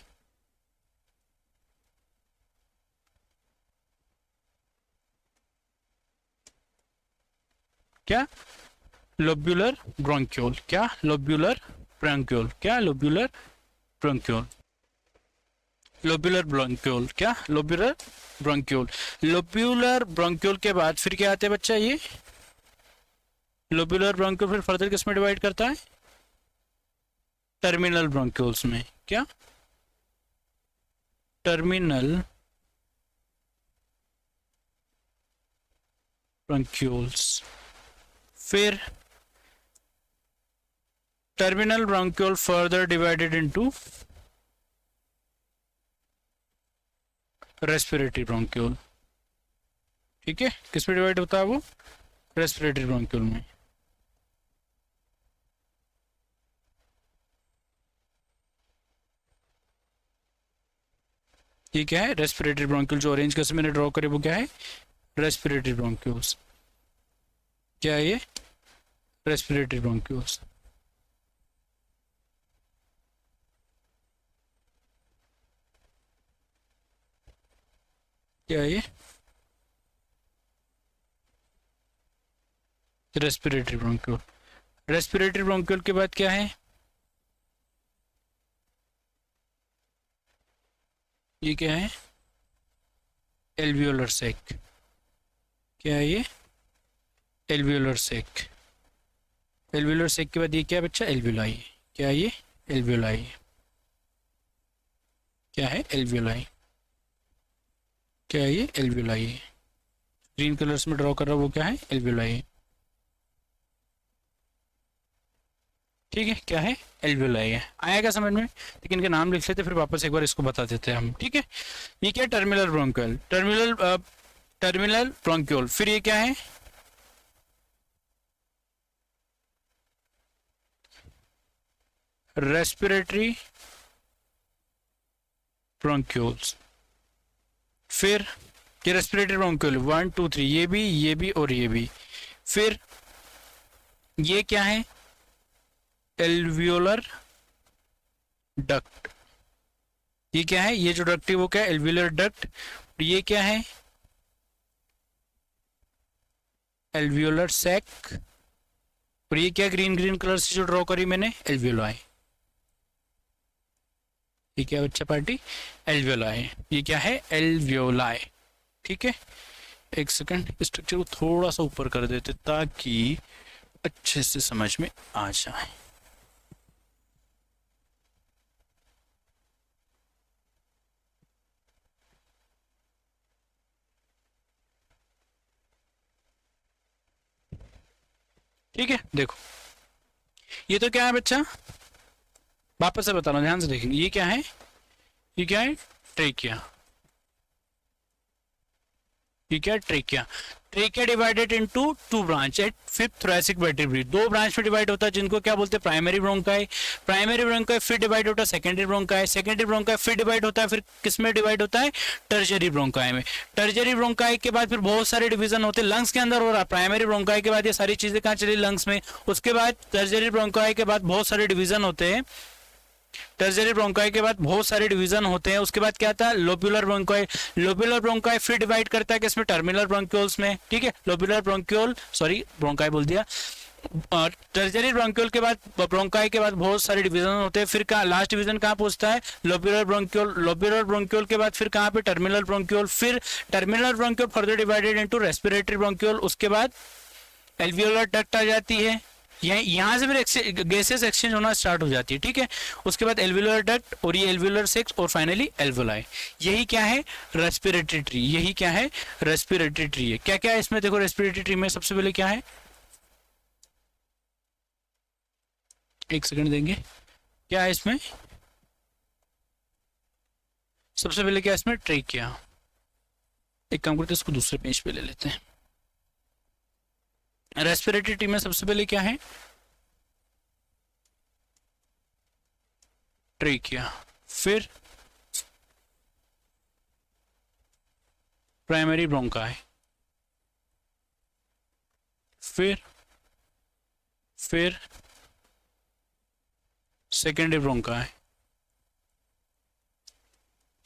क्या? Lobular bronchiole. क्या? Lobular bronchiole. क्या? Lobular bronchiole. Lobular bronchiole. क्या? Lobular bronchiole. लोब्यूलर ब्रोंक्यूल के बाद फिर क्या आते हैं बच्चा? ये लोब्यूलर ब्रोंक्यूल फिर फर्दर किस में डिवाइड करता है? टर्मिनल ब्रोंक्यूल्स में। क्या? Terminal bronchioles. फिर terminal bronchiole further divided into respiratory bronchiole. ठीक है। किस में डिवाइड होता है वो? रेस्पिरेटरी ब्रोंक्यूल में। ये क्या है? Respiratory bronchiole. जो ऑरेंज कलर से मैंने ड्रॉ करे वो क्या है? Respiratory bronchioles. क्या है ये? Respiratory bronchioles. क्या है ये? Respiratory bronchiole. रेस्पिरेटरी ब्रोंक्यूल के बाद क्या है? ये क्या है? एल्वियोलर सेक। क्या है ये? एल्वियोलर सेक। एल्वियोलर सेक के बाद ये क्या है बच्चा? एल्वियोलाई। क्या है ये? एल्वियोलाई। क्या है? एल्वियोलाई। क्या है ये? एल्वियोलाई। ग्रीन कलर्स में ड्रॉ कर रहा हूँ वो क्या है? एल्वियोलाई। ठीक है। क्या है? एल्वियोलाई है। आएगा समझ में? लेकिन इनके नाम लिख लेते फिर वापस एक बार इसको बता देते हैं हम। ठीक है। ये क्या है? Terminal bronchiole. Terminal bronchiole. फिर ये क्या है? Respiratory bronchioles. फिर ये रेस्पिरेटरी ब्रोंक्यूल 1 2 3, ये भी और ये भी। फिर ये क्या है? Alveolar duct. ये क्या है? ये जो डक्ट है वो क्या है? Alveolar duct. ये क्या है? Alveolar sac. और ये क्या? ग्रीन ग्रीन कलर से जो ड्रॉ करी मैंने? एल्वियोलाई। ये क्या बच्चा पार्टी? एल्वियोलाई। ये क्या है? एल्वियोलाई। ठीक है। एक सेकंड, स्ट्रक्चर को थोड़ा सा ऊपर कर देते ताकि अच्छे से समझ में आ जाए। ठीक है। देखो ये तो क्या है बच्चा? वापस से बता रहा हूं, ध्यान से देखेंगे। ये क्या है? ये क्या है? ट्रेकिया। ये क्या है? Trachea. Trachea divided into 2 branch at 5th thoracic vertebrate. 2 branch में डिवाइड होता है जिनको क्या बोलते हैं? Primary bronchi. प्राइमरी ब्रोंकाई फिर डिवाइड होता है सेकेंडरी ब्रोंकाई। सेकेंडरी ब्रोंकाई फिर डिवाइड होता है, फिर किस में डिवाइड होता है? टर्शरी ब्रोंकाई में। टर्शरी ब्रोंकाई के बाद फिर बहुत सारे डिवीजन होते हैं लंग्स के अंदर हो रहा है। प्राइमरी ब्रोंकाई के बाद ये सारी चीजें कहाँ चली? लंग्स में। उसके बाद टर्शरी ब्रोंकाई के बाद बहुत सारे डिवीजन होते हैं। टर्शरी ब्रोंकाई के बाद बहुत सारे डिवीजन होते हैं। उसके बाद क्या आता है? Lobular bronchi. लोब्यूलर ब्रोंकाई फिर डिवाइड करता है किसमें? टर्मिनल ब्रोंक्यूल्स में। ठीक है। लोब्यूलर ब्रोंक्यूल, सॉरी ब्रोंकाई बोल दिया। टर्शरी ब्रोंक्यूल के बाद, ब्रोंकाई के बाद बहुत सारे डिवीजन होते हैं। फिर कहाँ लास्ट डिवीजन कहाँ पहुंचता है? Lobular bronchiole. लोब्यूलर ब्रोंक्यूल के बाद फिर कहाँ पे? Terminal bronchiole. फिर terminal bronchiole further divided into respiratory bronchiole. उसके बाद एल्वियोलर डक्ट आ जाती है, यहाँ से फिर गैसेस एक्सचेंज होना स्टार्ट हो जाती है, ठीक है। उसके बाद एल्वियोलर डक्ट और ये एल्वियोलर सेक्स और फाइनली एल्वोलाई। यही क्या है? Respiratory tree. यही क्या है? रेस्पिरेटरी ट्री है। क्या क्या है इसमें? देखो रेस्पिरेटरी ट्री में सबसे पहले क्या है, एक सेकंड देंगे, क्या है इसमें? सबसे पहले क्या है इसमें? ट्रेकिया। एक काम करते हैं, इसको दूसरे पेज पे ले लेते हैं। रेस्पिरेटरी ट्री में सबसे पहले क्या है? ट्रेकिया, फिर प्राइमरी ब्रोंकाई, फिर सेकेंडरी ब्रोंकाई,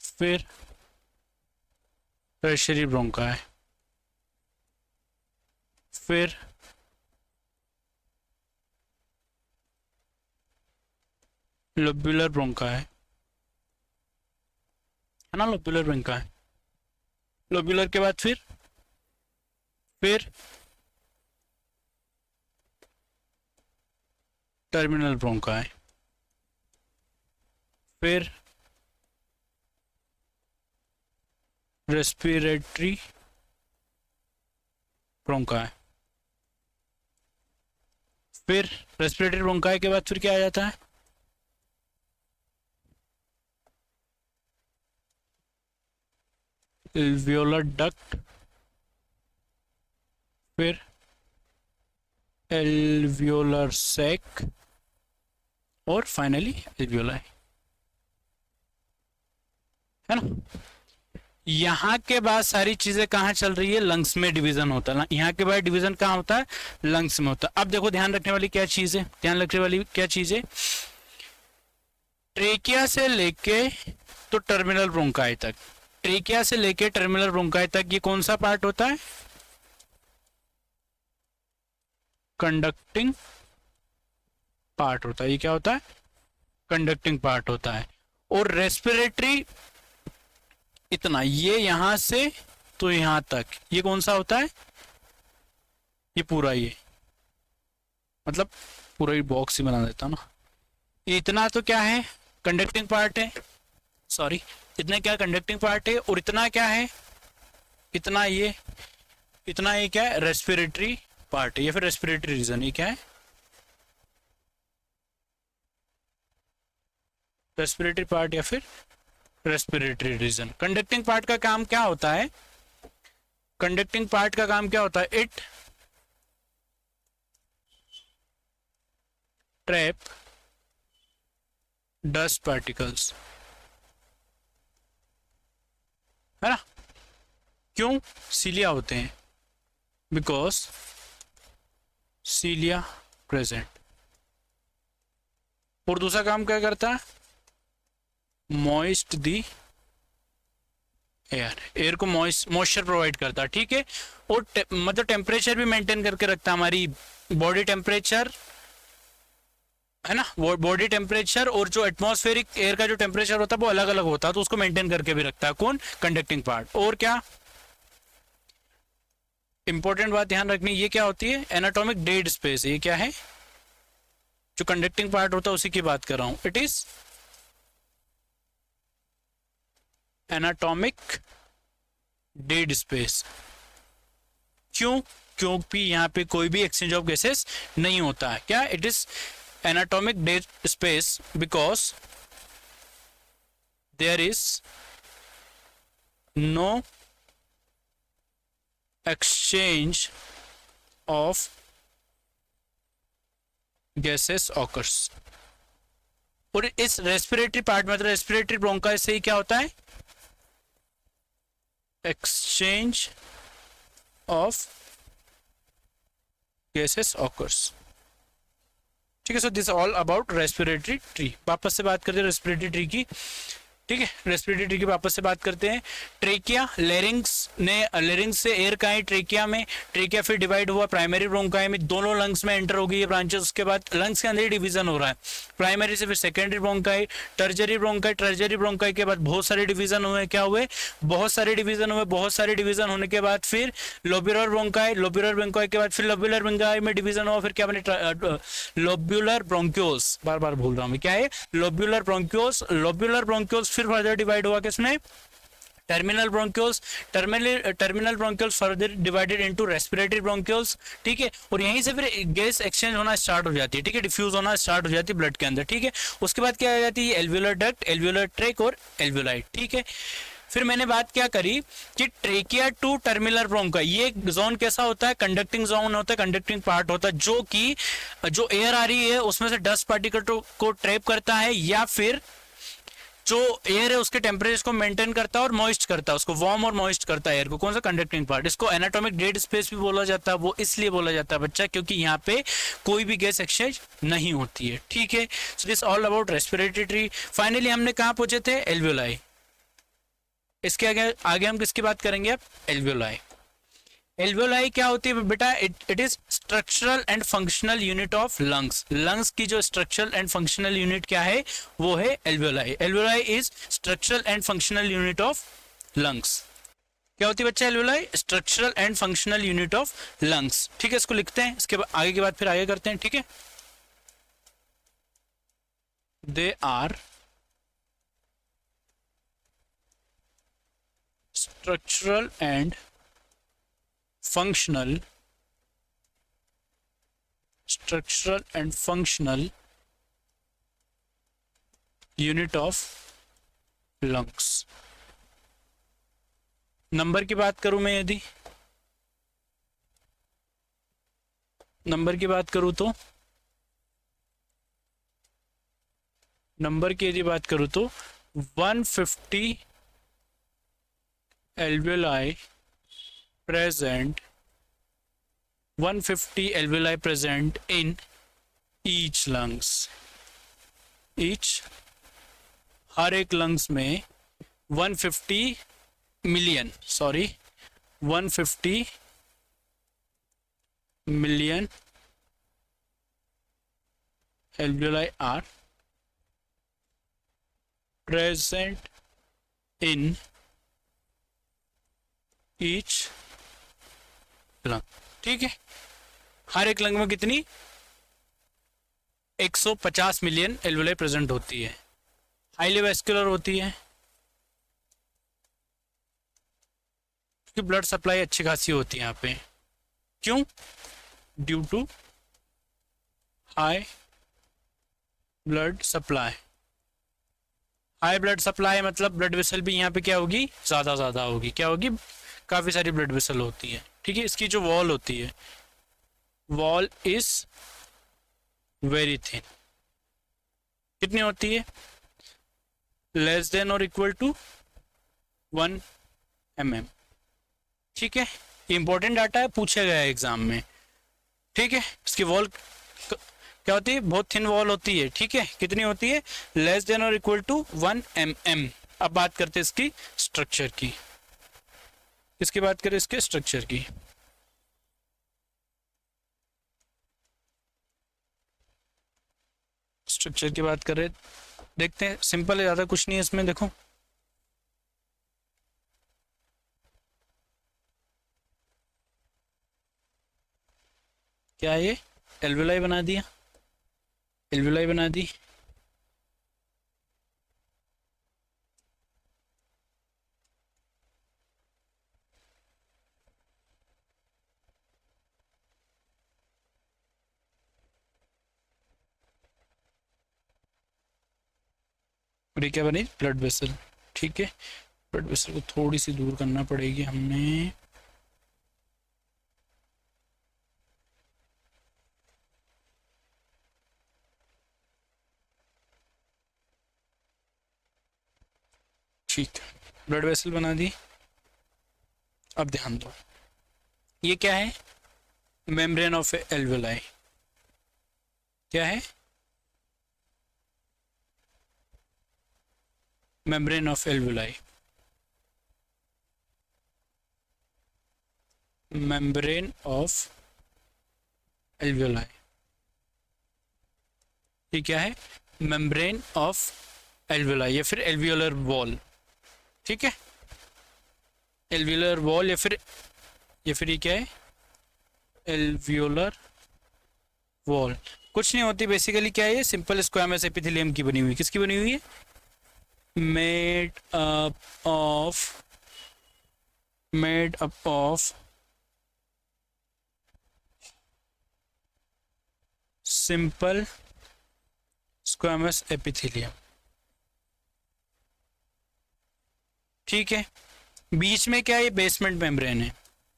फिर टर्शियरी ब्रोंकाई, फिर लोब्यूलर ब्रोंकाई, है ना, लोब्यूलर ब्रोंकाई। लोब्यूलर के बाद फिर टर्मिनल ब्रोंकाई, फिर रेस्पिरेटरी ब्रोंकाई, फिर रेस्पिरेटरी ब्रोंकाई के बाद फिर क्या आ जाता है? एल्वियोलर डक्ट, फिर एल्वियोलर सैक और फाइनली एल्वियोलाई, है ना। यहाँ के बाद सारी चीजें कहाँ चल रही है? लंग्स में डिवीजन होता है। यहाँ के बाद डिवीजन कहाँ होता है? लंग्स में होता है। अब देखो ध्यान रखने वाली क्या चीज है, ध्यान रखने वाली क्या चीज है, ट्रेकिया से लेके तो टर्मिनल ब्रोंकाई तक, ट्रेकिया से लेके टर्मिनल ब्रोंकाई तक ये कौन सा पार्ट होता है? कंडक्टिंग पार्ट होता है। ये क्या होता है? कंडक्टिंग पार्ट होता है। और रेस्पिरेटरी इतना, ये यहां से तो यहां तक, ये कौन सा होता है? ये पूरा, ये मतलब पूरा ही बॉक्स ही बना देता ना। इतना तो क्या है? कंडक्टिंग पार्ट है, सॉरी, इतना क्या कंडक्टिंग पार्ट है, और इतना क्या है? इतना ये क्या है? रेस्पिरेटरी पार्ट है या फिर रेस्पिरेटरी रीजन। ये क्या है? रेस्पिरेटरी पार्ट या फिर रेस्पिरेटरी रीजन। कंडक्टिंग पार्ट का काम क्या होता है? कंडक्टिंग पार्ट का काम क्या होता है? इट ट्रैप डस्ट पार्टिकल्स, है ना। क्यों? सीलिया होते हैं, बिकॉज सीलिया प्रेजेंट। और दूसरा काम क्या करता है? मॉइस्ट दी एयर को मॉइस्चर प्रोवाइड करता है, ठीक है। और मतलब टेम्परेचर भी मेंटेन करके रखता है, हमारी बॉडी टेम्परेचर, है ना। बॉडी टेम्परेचर और जो एटमॉस्फेरिक एयर का जो टेम्परेचर होता है वो अलग अलग होता है, तो उसको मेंटेन करके भी रखता है कौन? Conducting part. और क्या इंपॉर्टेंट बात ध्यान रखनी, ये क्या होती है? Anatomic dead space. ये क्या है? जो कंडक्टिंग पार्ट होता है उसी की बात कर रहा हूं। It is anatomic dead space. क्यों? क्योंकि यहाँ पे कोई भी एक्सचेंज ऑफ गैसेस नहीं होता है। क्या? It is anatomic dead space because there is no exchange of gases occurs. और इस रेस्पिरेटरी पार्ट में, मतलब रेस्पिरेटरी ब्रोंकाई से ही क्या होता है? एक्सचेंज ऑफ गैसेस ऑकर्स, ठीक है। So this all about respiratory tree. वापस से बात करते हैं रेस्पिरेटरी ट्री की। ठीक है, रेस्पिरेटरी ट्री की वापस से बात करते हैं। ट्रेकिया, लेरिंग्स से एयर का है ट्रेकिया में, ट्रेकिया फिर डिवाइड हुआ प्राइमरी ब्रोंकाई में, दोनों लंग्स में एंटर हो गई है ब्रांचेस, उसके बाद लंग्स के अंदर ही डिवीजन हो रहा है, प्राइमरी से फिर सेकेंडरी ब्रोंकाई, टर्जरी ब्रोंकाई के बाद बहुत सारे डिवीजन हुए, क्या हुए, बहुत सारे डिवीजन हुए, बहुत सारे डिवीजन होने के बाद फिर लोब्यूलर ब्रोंकाई के बाद फिर लोब्यूलर ब्रोंकाई में डिवीजन हुआ, फिर क्या बने, लोब्यूलर ब्रोंक्योस, बार बार भूल रहा हूँ मैं, क्या है, लोब्यूलर ब्रोंक्योस फिर फर्दर डिवाइड हुआ किसमें, terminal bronchioles, terminal bronchioles further divided into respiratory bronchioles, ठीक है, और यहीं से फिर गैस एक्सचेंज होना स्टार्ट हो जाती है, ठीक है, डिफ्यूज होना स्टार्ट हो जाती है ब्लड के अंदर, ठीक है। उसके बाद क्या आ जाती है, एल्वियोलर डक्ट, एल्वियोलर ट्रैक और एल्वियोलाई, ठीक है। फिर मैंने बात क्या करी कि ट्रेकिया टू टर्मिनल ब्रोंकाई, ये जोन कैसा होता है, कंडक्टिंग जोन होता है, कंडक्टिंग पार्ट होता है, जो कि जो एयर आ रही है उसमें से डस्ट पार्टिकल को ट्रैप करता है, या फिर जो एयर है उसके टेम्परेचर को मेंटेन करता है और मॉइस्ट करता है, उसको वार्म और मॉइस्ट करता है एयर को, कौन सा, कंडक्टिंग पार्ट। इसको एनाटॉमिक डेड स्पेस भी बोला जाता है, वो इसलिए बोला जाता है बच्चा क्योंकि यहाँ पे कोई भी गैस एक्सचेंज नहीं होती है, ठीक है। So this all about respiratory tree. Finally हमने कहाँ पहुंचे थे, एल्वियोलाई। इसके आगे हम किसकी बात करेंगे अब, एल्वियोलाई। एल्वियोलाई क्या होती है बेटा, it is structural and functional unit of lungs. Lungs की जो स्ट्रक्चरल एंड फंक्शनल यूनिट क्या है, वो है alveoli. Alveoli is structural and functional unit of lungs. क्या होती है बच्चा alveoli, structural and functional unit of lungs, ठीक है। इसको लिखते हैं, इसके आगे की बात फिर आगे करते हैं, ठीक है। They are structural and functional unit of lungs। Number की बात करूं मैं, यदि नंबर की बात करूं तो नंबर की यदि बात करूं तो 150 alveoli present 150 alveoli present in each lungs। हर एक लंग्स में 150 million 150 million alveoli are present in each lung, ठीक है। हर एक लंग में कितनी, 150 मिलियन एल्वियोलाई प्रेजेंट होती है, हाईली वैस्कुलर होती है, क्योंकि ब्लड सप्लाई अच्छी खासी होती है यहाँ पे, क्यों, due to high blood supply. High blood supply मतलब ब्लड वेसल भी यहाँ पे क्या होगी, ज़्यादा होगी, क्या होगी, काफ़ी सारी ब्लड वेसल होती है, ठीक है। इसकी जो वॉल होती है, वॉल इज वेरी थिन, कितनी होती है, लेस देन और इक्वल टू 1 mm, ठीक है। इंपॉर्टेंट डाटा है, पूछा गया है एग्जाम में, ठीक है। इसकी वॉल क्या होती है, बहुत थिन वॉल होती है, ठीक है। कितनी होती है, लेस देन और इक्वल टू 1 mm। अब बात करते हैं इसकी स्ट्रक्चर की, किसकी बात करें, इसके स्ट्रक्चर की। स्ट्रक्चर की बात करें, देखते हैं, सिंपल है, ज़्यादा कुछ नहीं है इसमें, देखो क्या है, ये एल्वियोलाई बना दिया, एल्वियोलाई बना दी, और ये क्या बनी, ब्लड वेसल, ठीक है। ब्लड वेसल को थोड़ी सी दूर करना पड़ेगी हमें, ठीक, ब्लड वेसल बना दी। अब ध्यान दो, ये क्या है, मेम्ब्रेन ऑफ एल्वियोलाई, क्या है, membrane of alveoli, membrane of alveoli, ये क्या है? मेम्ब्रेन ऑफ एल्वुलाई या फिर एल्वियोलर वॉल, ठीक है, एल्वियोलर वॉल या फिर ये क्या है? Alveolar wall. कुछ नहीं होती बेसिकली, क्या है ये? सिंपल स्क्वायमस एपिथेलियम की बनी हुई। किसकी बनी हुई है? Made up of simple squamous epithelium, ठीक है। बीच में क्या है? ये बेसमेंट मेम्ब्रेन है।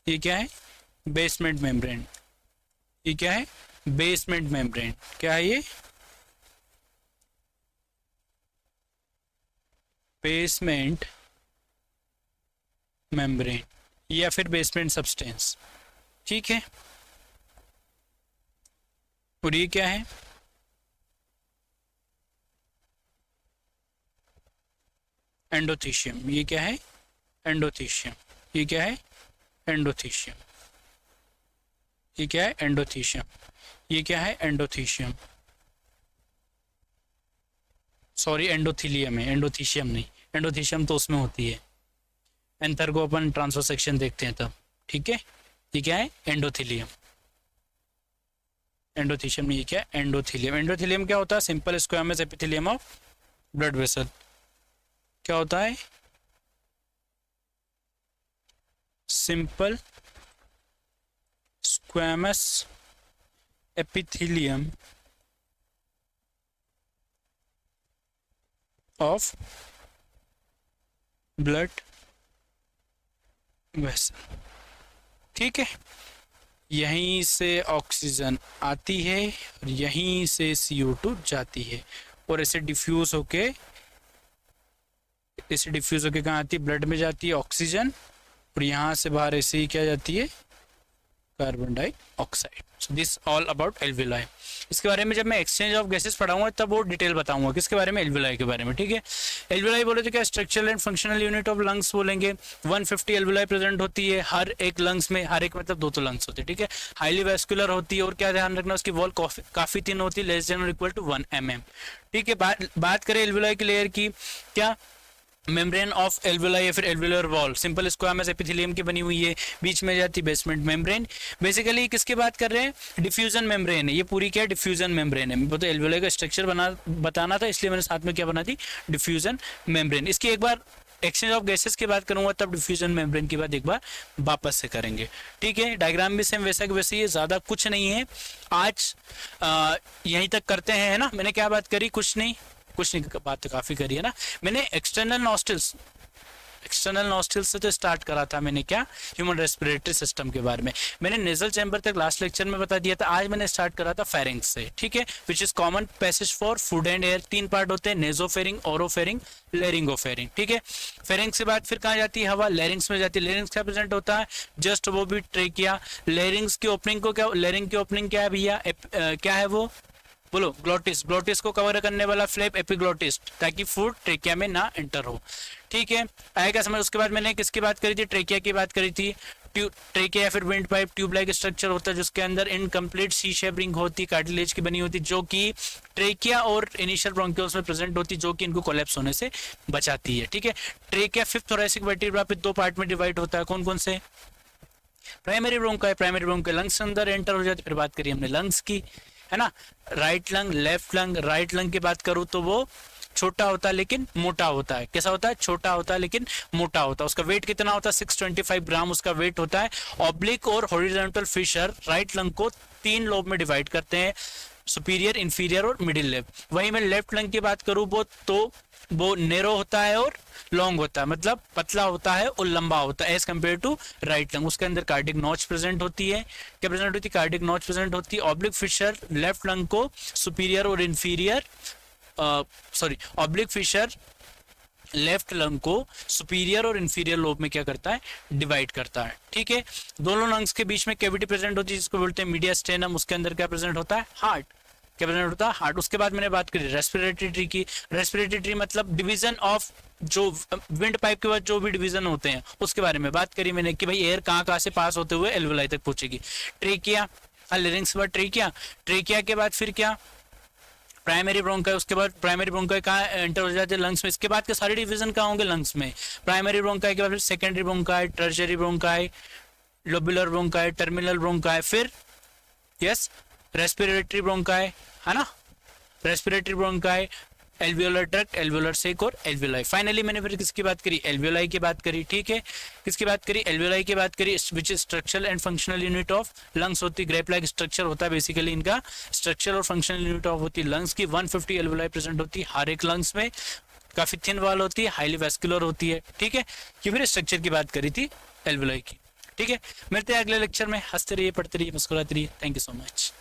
ये क्या है? Basement membrane. ये क्या है? Basement membrane. क्या है ये? बेसमेंट मेम्ब्रेन या फिर बेसमेंट सब्सटेंस, ठीक है। और ये क्या है? एंडोथीशियम। ये क्या है? एंडोथीशियम। ये क्या है? एंडोथीशियम। ये क्या है? एंडोथीशियम। ये क्या है? एंडोथीशियम, सॉरी एंडोथीलियम है, एंडोथीशियम नहीं। एंडोथीशियम तो उसमें होती है, एंथर को अपन ट्रांसफर सेक्शन देखते हैं तब, ठीक है। ये क्या है? एंडोथीलियम। एंडोथीशियम नहीं, ये क्या है? एंडोथीलियम। एंडोथीलियम क्या होता है? Simple squamous epithelium of blood vessel. क्या होता है? Simple squamous epithelium of blood vessel, ठीक है। यहीं से ऑक्सीजन आती है और यहीं से CO2 जाती है और ऐसे डिफ्यूज होके कहाँ आती है? ब्लड में जाती है ऑक्सीजन, और यहाँ से बाहर ऐसे ही क्या जाती है? Carbon dioxide. So this all about alveoli. इसके बारे में जब मैं एक्सचेंज ऑफ गैसेस पढ़ाऊंगा तब वो डिटेल बताऊंगा। किसके बारे में? एल्वियोलाई के बारे में, ठीक है। एल्वियोलाई बोले तो क्या? Structural and functional unit of lungs बोलेंगे। 150 एल्वियोलाई प्रेजेंट होती है हर एक लंग्स में। हर एक मतलब दो तो लंग्स होते हैं, ठीक है। हाईली वैस्कुलर होती है और क्या ध्यान रखना, उसकी वॉल काफी थिन होती है, लेस देन और इक्वल टू 1 mm, ठीक है। बात करें एल्वियोलाई की लेयर की, क्या? मेम्ब्रेन ऑफ एल्वियोलाई या फिर alveolar wall simple squamous epithelium की बनी हुई है, बीच में जाती बेसमेंट मेम्ब्रेन। बेसिकली किसकी बात कर रहे हैं? डिफ्यूजन मेम्ब्रेन है ये पूरी। क्या? डिफ्यूजन मेम्ब्रेन है। मैं तो एल्वियोलाई का स्ट्रक्चर बताना था, इसलिए मैंने साथ में क्या बना दी? Diffusion membrane. इसकी एक बार एक्सचेंज ऑफ गैसेस की बात करूंगा तब डिफ्यूजन मेम्ब्रेन की बात एक बार वापस से करेंगे, ठीक है। डायग्राम भी सेम वैसा वैसे ही, ज़्यादा कुछ नहीं है आज। यहीं तक करते हैं, है ना। मैंने क्या बात करी? कुछ नहीं बात तो काफ़ी करी है ना। मैंने एक्सटर्नल नॉस्ट्रिल्स से तो स्टार्ट करा था मैंने, क्या? ह्यूमन रेस्पिरेटरी सिस्टम के बारे में। मैंने नेजल चैम्बर तक लास्ट लेक्चर में बता दिया था। आज मैंने स्टार्ट करा था फेरिंग्स से, ठीक है, which is common passage for food and air. 3 part होते हैं, नेजोफेरिंग, ओरोफेरिंग, लेरिंगोफेरिंग, ठीक है। फेरिंग्स के बाद फिर कहाँ जाती है हवा? लेरिंग्स में जाती है। लेरिंग्स क्या प्रेजेंट होता है? जस्ट वो भी ट्रेकिया। लेरिंग्स की ओपनिंग को क्या? लेरिंग की ओपनिंग क्या है भैया? क्या है वो? बोलो। ग्लोटिस। ग्लोटिस को कवर करने वाला फ्लैप एपिग्लोटिस, ताकि फूड ट्रेकिया में ना एंटर हो, ठीक है। आएगा समझ। उसके बाद मैंने किसकी बात करी थी? ट्रेकिया की बात करी थी। ट्रेकिया या फिर wind pipe tube like structure होता है जिसके अंदर इनकम्प्लीट सी शेप रिंग होती, कार्टिलेज की बनी होती, जो कि ट्रेकिया और इनिशियल ब्रोंकियोल्स में प्रेजेंट होती, जो कि इनको कोलैप्स होने से बचाती है, ठीक है। ट्रेकिया 5th थोरैसिक वर्टिब्रा पे 2 पार्ट में डिवाइड होता है। कौन कौन से? प्राइमरी ब्रोंका, प्राइमरी ब्रोंका लंग्स के अंदर एंटर हो जाती। फिर बात करी हमने लंग्स की, है ना। Right lung, left lung. Right lung की बात करूँ तो वो छोटा होता है लेकिन मोटा होता है। कैसा होता है? छोटा होता है लेकिन मोटा होता है। उसका वेट कितना होता है? 625 ग्राम उसका वेट होता है। ऑब्लिक और हॉरिजॉन्टल फिशर राइट लंग को 3 लोब में डिवाइड करते हैं, सुपीरियर, इंफीरियर और मिडिल लेब। वहीं मैं लेफ्ट लंग की बात करूँ वो नैरो होता है और लॉन्ग होता है, मतलब पतला होता है और लंबा होता है as compare to right lung. उसके अंदर कार्डिक नॉच प्रेजेंट होती है। क्या प्रेजेंट होती है? कार्डिक नॉच प्रेजेंट होती है। ऑब्लिक फिशर लेफ्ट लंग को सुपीरियर और inferior oblique fissure left lung को सुपीरियर और इंफीरियर लोब में क्या करता है? डिवाइड करता है, ठीक है। दोनों लंग्स के बीच में कैविटी प्रेजेंट होती है जिसको बोलते हैं मीडिया स्टेनम। उसके अंदर क्या प्रेजेंट होता है? हार्ट। क्या प्रेजेंट होता है, हार्ट। उसके बाद मैंने बात करी रेस्पिरेटरी ट्री की। रेस्पिरेटरी ट्री मतलब डिवीजन ऑफ जो विंड पाइप के बाद जो भी डिवीजन होते हैं उसके बारे में बात करी मैंने कि भाई एयर कहाँ कहाँ से पास होते हुए एल्वेलाई तक पहुंचेगी। ट्रेकिया, लिरिंग्स के बाद ट्रेकिया, ट्रेकिया के बाद फिर क्या, प्राइमरी ब्रोंकाई। उसके बाद प्राइमरी ब्रोंकाई कहाँ एंटर हो जाते हैं, लंग्स में। इसके बाद के सारे डिवीजन कहाँ होंगे, लंग्स में। प्राइमरी ब्रोंकाई के बाद फिर secondary bronchi, tertiary bronchi, lobular bronchi, terminal bronchi, फिर यस रेस्पिरेटरी ब्रोंकाई, है ना, respiratory bronchi, alveolar tract, alveolar sac और एल्वियोलाई। फाइनली मैंने फिर किसकी बात करी, एल्वियोलाई की बात करी, ठीक है। किसकी बात करी, एल्वियोलाई की बात करी, which is structural and functional unit of lungs होती, ग्रेप लाइक स्ट्रक्चर होता है बेसिकली इनका। स्ट्रक्चर और फंक्शनल यूनिट ऑफ होती लंग्स की। 150 एल्वियोलाई प्रेजेंट होती है हर एक लंग्स में, काफी थिन वॉल होती है, हाईली वेस्कुलर होती है, ठीक है। कि फिर स्ट्रक्चर की बात करी थी एल्वियोलाई की, ठीक है। मिलते हैं अगले लेक्चर में। हंसते रहिए, पढ़ते रहिए, मुस्कुराते रहिए। Thank you so much.